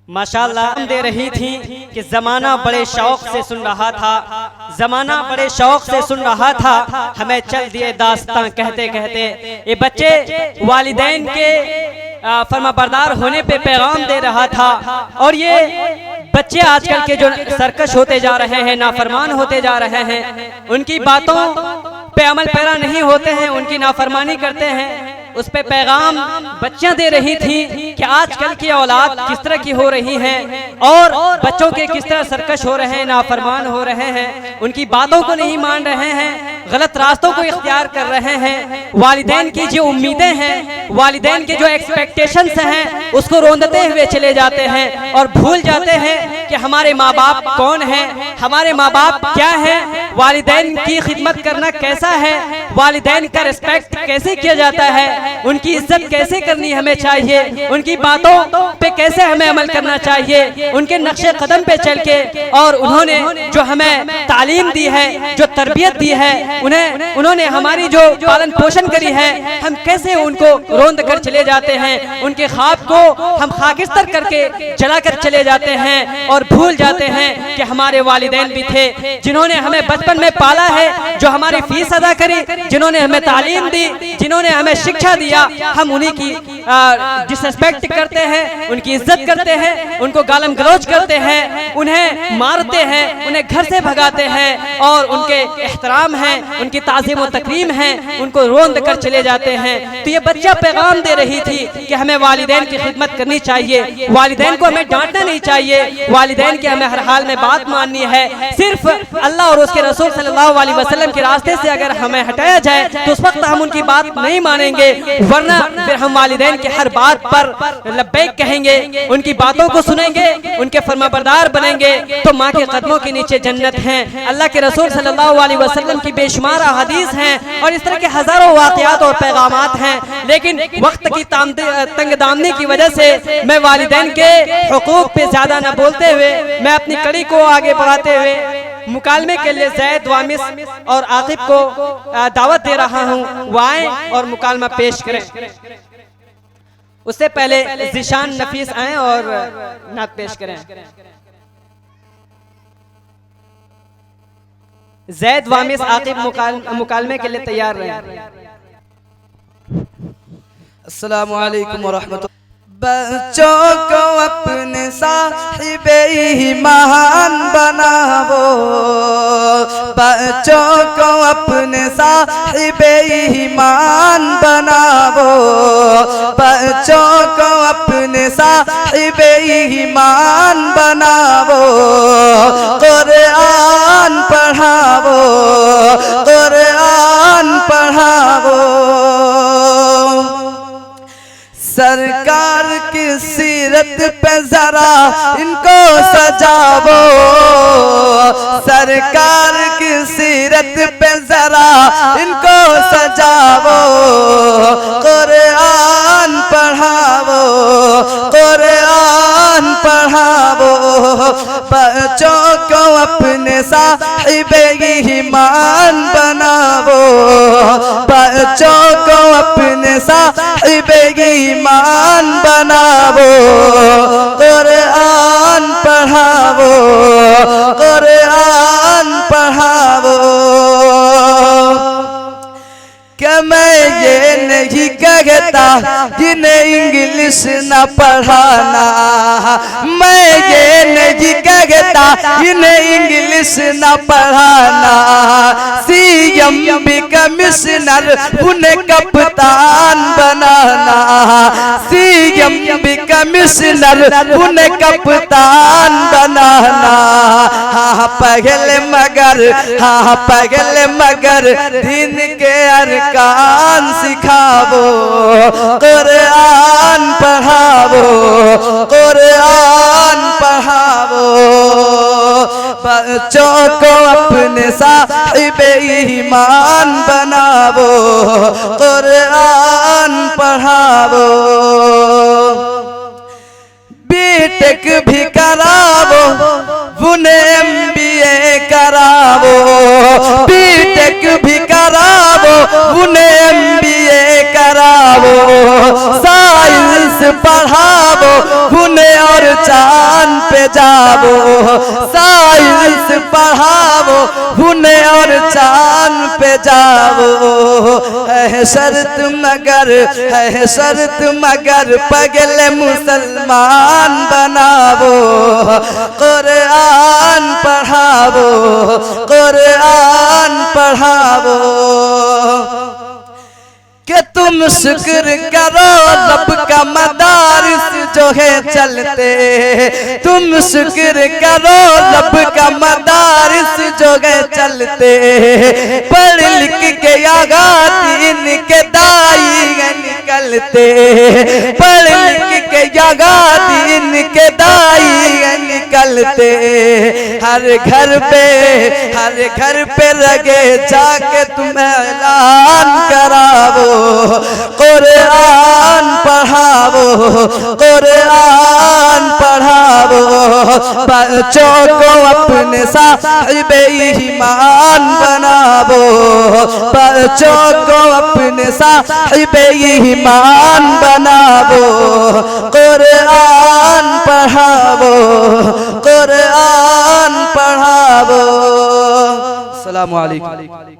माशाअल्लाह दे रही थी कि जमाना बड़े शौक से सुन रहा था, जमाना बड़े शौक से सुन रहा था, हमें चल दिए दास्तां कहते कहते। ये बच्चे वालिदैन के फरमाबरदार होने पे पैगाम दे रहा था। और ये बच्चे आजकल के जो सरकश होते जा रहे हैं, नाफरमान होते जा रहे हैं, उनकी बातों पे अमल पैरा नहीं होते हैं, उनकी नाफरमानी करते हैं, उस पे पैगाम बच्चियां दे रही थी कि आजकल की औलाद किस तरह की हो रही है और बच्चों के किस तरह सरकश हो रहे हैं, नाफरमान हो रहे हैं, उनकी बातों को नहीं मान रहे हैं, गलत रास्तों को इख्तियार कर रहे हैं। वालिदैन की जो उम्मीदें हैं, वालिदैन के जो एक्सपेक्टेशंस हैं, उसको रोंदते हुए चले जाते हैं और भूल जाते हैं कि हमारे माँ बाप कौन हैं, हमारे माँ बाप क्या हैं, वालिदैन की खिदमत करना कैसा है, वालिदैन का रिस्पेक्ट कैसे किया जाता है, उनकी इज्जत कैसे करनी हमें चाहिए, उनकी बातों पे कैसे हमें अमल करना चाहिए, उनके नक्शे कदम पे चल के। और उन्होंने जो हमें तालीम दी है, जो तरबियत दी है, उन्होंने हमारी जो पालन पोषण करी है, हम कैसे उनको रोंद कर चले जाते हैं, उनके ख्वाब को हम खाकिस्तर करके जलाकर चले जाते हैं और भूल जाते हैं कि हमारे वालिदैन भी थे जिन्होंने हमें बचपन में पाला है, जो हमारी फीस अदा करी, जिन्होंने हमें तालीम दी, जिन्होंने हमें शिक्षा दिया। हम उन्हीं की डिसरिस्पेक्ट करते हैं, उनकी इज्जत करते हैं, उनको गालम गलौज करते हैं, उन्हें मारते हैं, उन्हें घर से भगाते हैं और उनके एहतराम है, उनकी ताज़ीम व तकरीम है, उनको रोंद कर चले जाते हैं। तो ये बच्चा पैगाम दे रही थी कि हमें वालिदैन की खिदमत करनी चाहिए, वालिदैन को हमें डांटना नहीं चाहिए, वालिदैन की हमें हर हाल में बात माननी है। सिर्फ अल्लाह और उसके रसूल सल्लल्लाहु अलैहि वसल्लम के रास्ते से अगर हमें हटाया जाए तो उस वक्त हम उनकी बात नहीं मानेंगे, वरना फिर हम वालिदैन वालिदैन की हर बात पर लब्बैक कहेंगे, उनकी बातों को सुनेंगे, उनके फरमाबरदार बनेंगे तो माँ के कदमों के नीचे जन्नत है। अल्लाह के रसूल सल्लल्लाहु अलैहि वसल्लम की बेशुमार हदीस हैं और इस तरह के हजारों वाक़यात और पैगामात हैं। लेकिन वक्त की तंगदामनी की वजह से मैं वालिदैन के हुकूक पे ज्यादा न बोलते हुए मैं अपनी कड़ी को आगे बढ़ाते हुए मुकालमे के लिए ज़ैद वामिस और आकिब को दावत दे रहा हूँ, वो आए और मुकालमा पेश करें। उससे पहले ज़िशान नफीस आए और नात पेश करें। ज़ैद वामिस आकिब मुकालमे के लिए तैयार रहे। अस्सलामु अलैकुम व रहमतुल्लाह। बच्चों को अपने साहिबे ईमान बनावो, बच्चों को अपने साहिबे ईमान बनावो, बच्चों को अपने साहिबे ईमान बनावो, कुरान पढ़ावो, कुरान पढ़ावो। सरकार की सीरत पे जरा इनको सजावो, सरकार की सीरत पे जरा इनको सजावो, कुरान पढ़ावो, कुरान पढ़ावो। बच्चों को अपने साहिबे ईमान बनावो, बच्चों को अपने साहिबे ईमान बनावो, कुरान पढ़ावो, कुरान पढ़ावो। क्या मैं ये नहीं कहता जिन्हें इंग्लिश न पढ़ाना, मैं ये नहीं कहता जिन्हें इंग्लिश न पढ़ाना, सीएम भी कमिश्नर उन्हें कप्तान बनाना, सीएम भी कमिश्नर उन्हें कप्तान बनाना। हाँ पहले मगर, हाँ पहले मगर दिन के अरकान सिखावो, कुरान पढ़ावो, कुरान पढ़ावो। बच्चों को अपने साहिबे ईमान बनावो, कुरान पढ़ावो। बीटेक भी करावो, उन्हें MBA करावो, बीटेक भी करावो, उन्हें MBA करावो। साइंस पढ़ावो उन्हें और चांद पे जावो, साइंस पढ़ावो उन्हें और चांद पे जावो। है शर्त मगर, है शर्त मगर पगले मुसलमान बनावो, कुरान पढ़ावो, कुरान पढ़ावो। कि तुम शुक्र करो रब का मदारिस जो है चलते, तुम शुक्र करो रब का मदारिस जो है चलते। पढ़ लिख के आगा दीन के दाई निकलते, पढ़ लिख के आगा दीन के दाई निकलते। हर घर पे, हर घर पे लगे जाके तुम ऐलान करावो, कुरान पढ़ावो, कुरान पढ़ावो। बच्चों को अपने साहिबे ईमान बनावो, बच्चों को अपने साहिबे ईमान बनावो, कुरान पढ़ावो, कुरान पढ़ावो। अस्सलामु अलैकुम।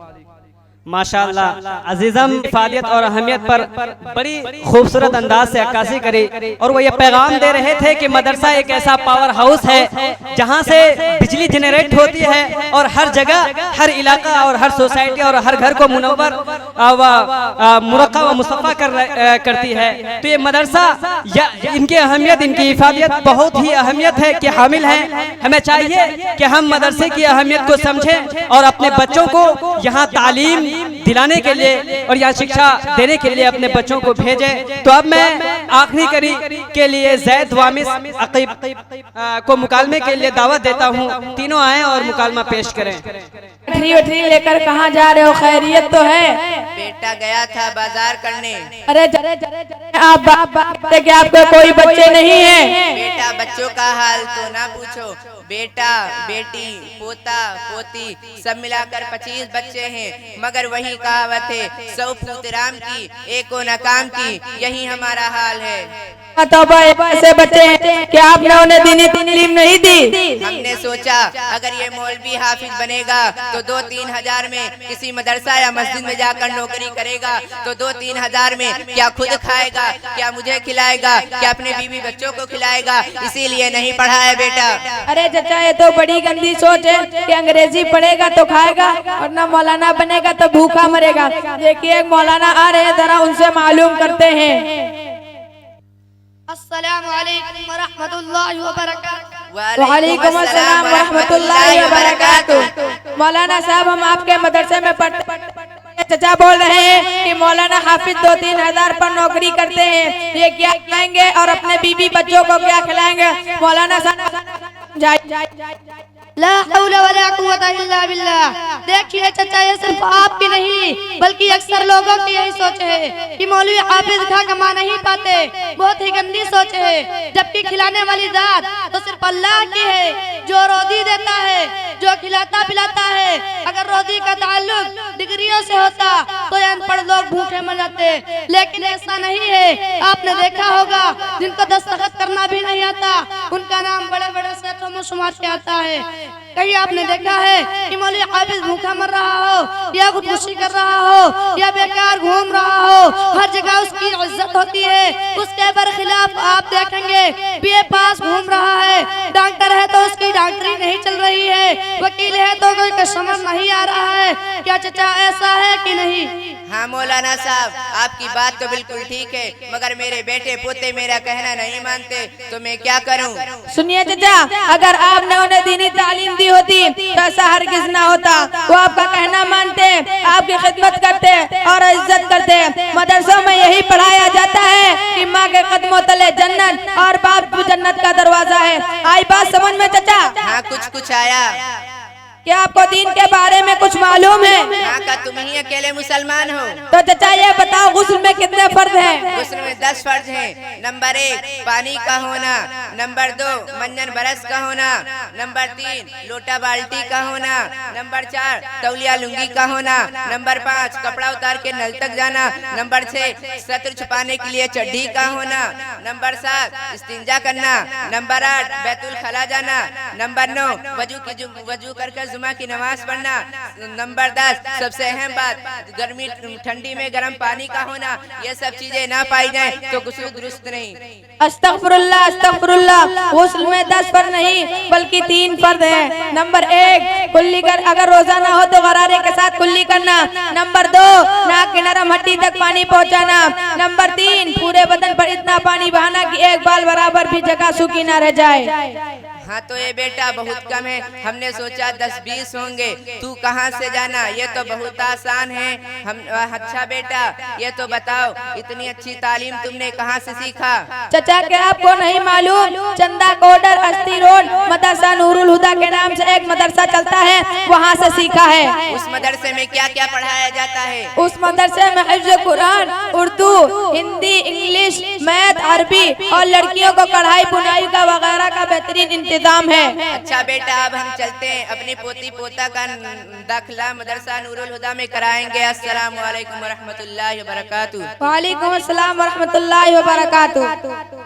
माशाअल्लाह अजीज़म इफादियत और अहमियत पर बड़ी खूबसूरत अंदाज से अक्कासी करी और वो ये पैगाम दे रहे थे कि मदरसा एक ऐसा पावर हाउस है जहाँ से बिजली जनरेट होती है और हर जगह, हर इलाका और हर सोसाइटी और हर घर को मुनव्वर व मुरक्का व मुसफ़ा करती है। तो ये मदरसा या इनकी अहमियत, इनकी इफादियत बहुत ही अहमियत है कि हामिल हैं। हमें चाहिए कि हम मदरसे की अहमियत को समझें और अपने बच्चों को यहाँ तालीम तालीम दिलाने के लिए और यहाँ शिक्षा देने के लिए अपने बच्चों को भेजे। तो अब मैं आखिरी करी के लिए जैद वामिस अकीब को मुकालमे के लिए दावत देता हूँ। तीनों आए और मुकालमा पेश करें। गठरी लेकर कहाँ जा रहे हो, खैरियत तो है? बेटा गया था बाजार करने। अरे आप बाप कि आपके कोई बच्चे नहीं है? बेटा बच्चों का हाल तो ना पूछो, बेटा बेटी पोता पोती सब मिलाकर 25 बच्चे हैं। मगर वही कहावत है, 100 फूट राम की एक को नाकाम की, यही हमारा हाल है। तो ऐसे बच्चे हैं कि आपने उन्हें दीनी तालीम नहीं दी? हमने सोचा अगर ये मौलवी हाफिज बनेगा तो 2-3 हजार में किसी मदरसा या मस्जिद में जाकर नौकरी करेगा, तो 2-3 हजार में क्या खुद खाएगा, क्या मुझे खिलाएगा, क्या अपने बीवी बच्चों को खिलाएगा, इसीलिए नहीं पढ़ा है बेटा। अरे चचा ये तो बड़ी गंदी सोच है कि अंग्रेजी पढ़ेगा तो खाएगा और ना मौलाना बनेगा तो भूखा मरेगा। देखिए एक मौलाना आ रहे हैं, जरा उनसे मालूम करते हैं। अस्सलामु अलैकुम व रहमतुल्लाहि व बरकातुहू। वालेकुम अस्सलाम व रहमतुल्लाहि व बरकातुहू। मौलाना साहब हम आपके मदरसे में पढ़ते, चचा बोल रहे हैं कि मौलाना हाफिज 2-3 हजार पर नौकरी करते हैं, ये क्या खिलाएंगे और अपने बीवी बच्चों को क्या खिलाएंगे? मौलाना ला हौला वला कुव्वता इल्ला बिल्लाह। देखिए चचा ये सिर्फ आपकी नहीं बल्कि अक्सर लोगों की यही सोच है कि मौलवी हाफिज खा कमा नहीं पाते। बहुत ही गंदी सोच है, जबकि खिलाने वाली जात तो सिर्फ अल्लाह की है, जो रोजी देता है, जो खिलाता पिलाता है। अगर रोजी का ताल्लुक डिग्रियों से होता तो ये अनपढ़ लोग भूखे मर जाते, लेकिन ऐसा नहीं है। आपने देखा होगा जिनको दस्तखत करना भी नहीं आता उनका नाम बड़े बड़े सेठों में शुमार किया आता है। कहीं आपने देखा है कि मौलवी हाफिज भूखा मर रहा हो या खुदकुशी कर रहा हो या बेकार घूम रहा हो? हर जगह उसकी इज्जत होती है, उसके बरखिलाफ आप देखेंगे बीए पास घूम रहा है, डॉक्टर है तो उसकी डॉक्टरी नहीं चल रही है, वकील है तो कोई कस्टमर नहीं आ रहा है। क्या चचा ऐसा है कि नहीं? हाँ मौलाना साहब आपकी बात तो बिल्कुल ठीक है, मगर मेरे बेटे पोते मेरा कहना नहीं मानते, तो मैं क्या करूं? सुनिए चचा, अगर आपने उन्हें दीनी तालीम दी होती तो ऐसा हरगिज ना होता। वो आपका कहना मानते, आपकी खिदमत करते और इज्जत करते। मदरसों में यही पढ़ाया जाता है कि माँ के कदमों तले जन्नत और बाप जन्नत का दरवाजा है। आई बात समझ में चचा? हाँ कुछ आया। क्या आपको दीन के बारे में कुछ मालूम है? हाँ का तुम ही अकेले मुसलमान हो? तो चचा ये बताओ गुस्ल में कितने फर्ज हैं? गुस्ल में 10 फर्ज हैं। नंबर 1 पानी का होना, नंबर 2 मंजन बरस का होना, नंबर 3 लोटा बाल्टी का होना, नंबर 4 तौलिया लुंगी का होना, नंबर 5 कपड़ा उतार के नल तक जाना, नंबर 6 सत्र छुपाने के लिए चड्डी का होना, नंबर 7 इस्तिंजा करना, नंबर 8 बैतुल खला जाना, नंबर 9 वजू करके जुमा की नमाज पढ़ना, नंबर 10 सबसे अहम बात गर्मी ठंडी में गर्म पानी का होना। ये सब चीजें ना पाई जाए तो गुस्ल दुरुस्त नहीं। अस्तगफिरुल्लाह अस्तगफिरुल्लाह। गुस्ल में 10 फर्ज नहीं बल्कि 3 फर्ज है। नंबर 1 कुल्ली कर, अगर रोजा ना हो तो गरारे के साथ कुल्ली करना। नंबर 2 नाक के नरम हड्डी तक पानी पहुंचाना। नंबर 3 पूरे बदन पर इतना पानी बहाना कि एक बाल बराबर भी जगह सूखी ना रह जाए। हाँ तो ये बेटा बहुत कम है, हमने सोचा 10-20 होंगे। तू कहाँ से जाना, ये तो बहुत आसान है। हम अच्छा बेटा ये तो बताओ इतनी अच्छी तालीम तुमने कहाँ से सीखा? चचा क्या आपको नहीं मालूम, चंदा कोडर अस्ती रोड मदरसा नूरुल हुदा के नाम से एक मदरसा चलता है, वहाँ से सीखा है। उस मदरसे में क्या क्या पढ़ाया जाता है? उस मदरसे में हिफ्ज़ कुरान, उर्दू, हिंदी, इंग्लिश, मैथ, अरबी और लड़कियों को कढ़ाई बुनाई का वगैरह का बेहतरीन इंतजाम है। अच्छा बेटा अब हम चलते हैं, अपनी पोती पोता का दाखिला मदरसा नूरुल हुदा में कराएंगे। अस्सलामु अलैकुम व रहमतुल्लाहि व बरकातुहू। वालेकुम अस्सलाम व रहमतुल्लाहि व बरकातुहू।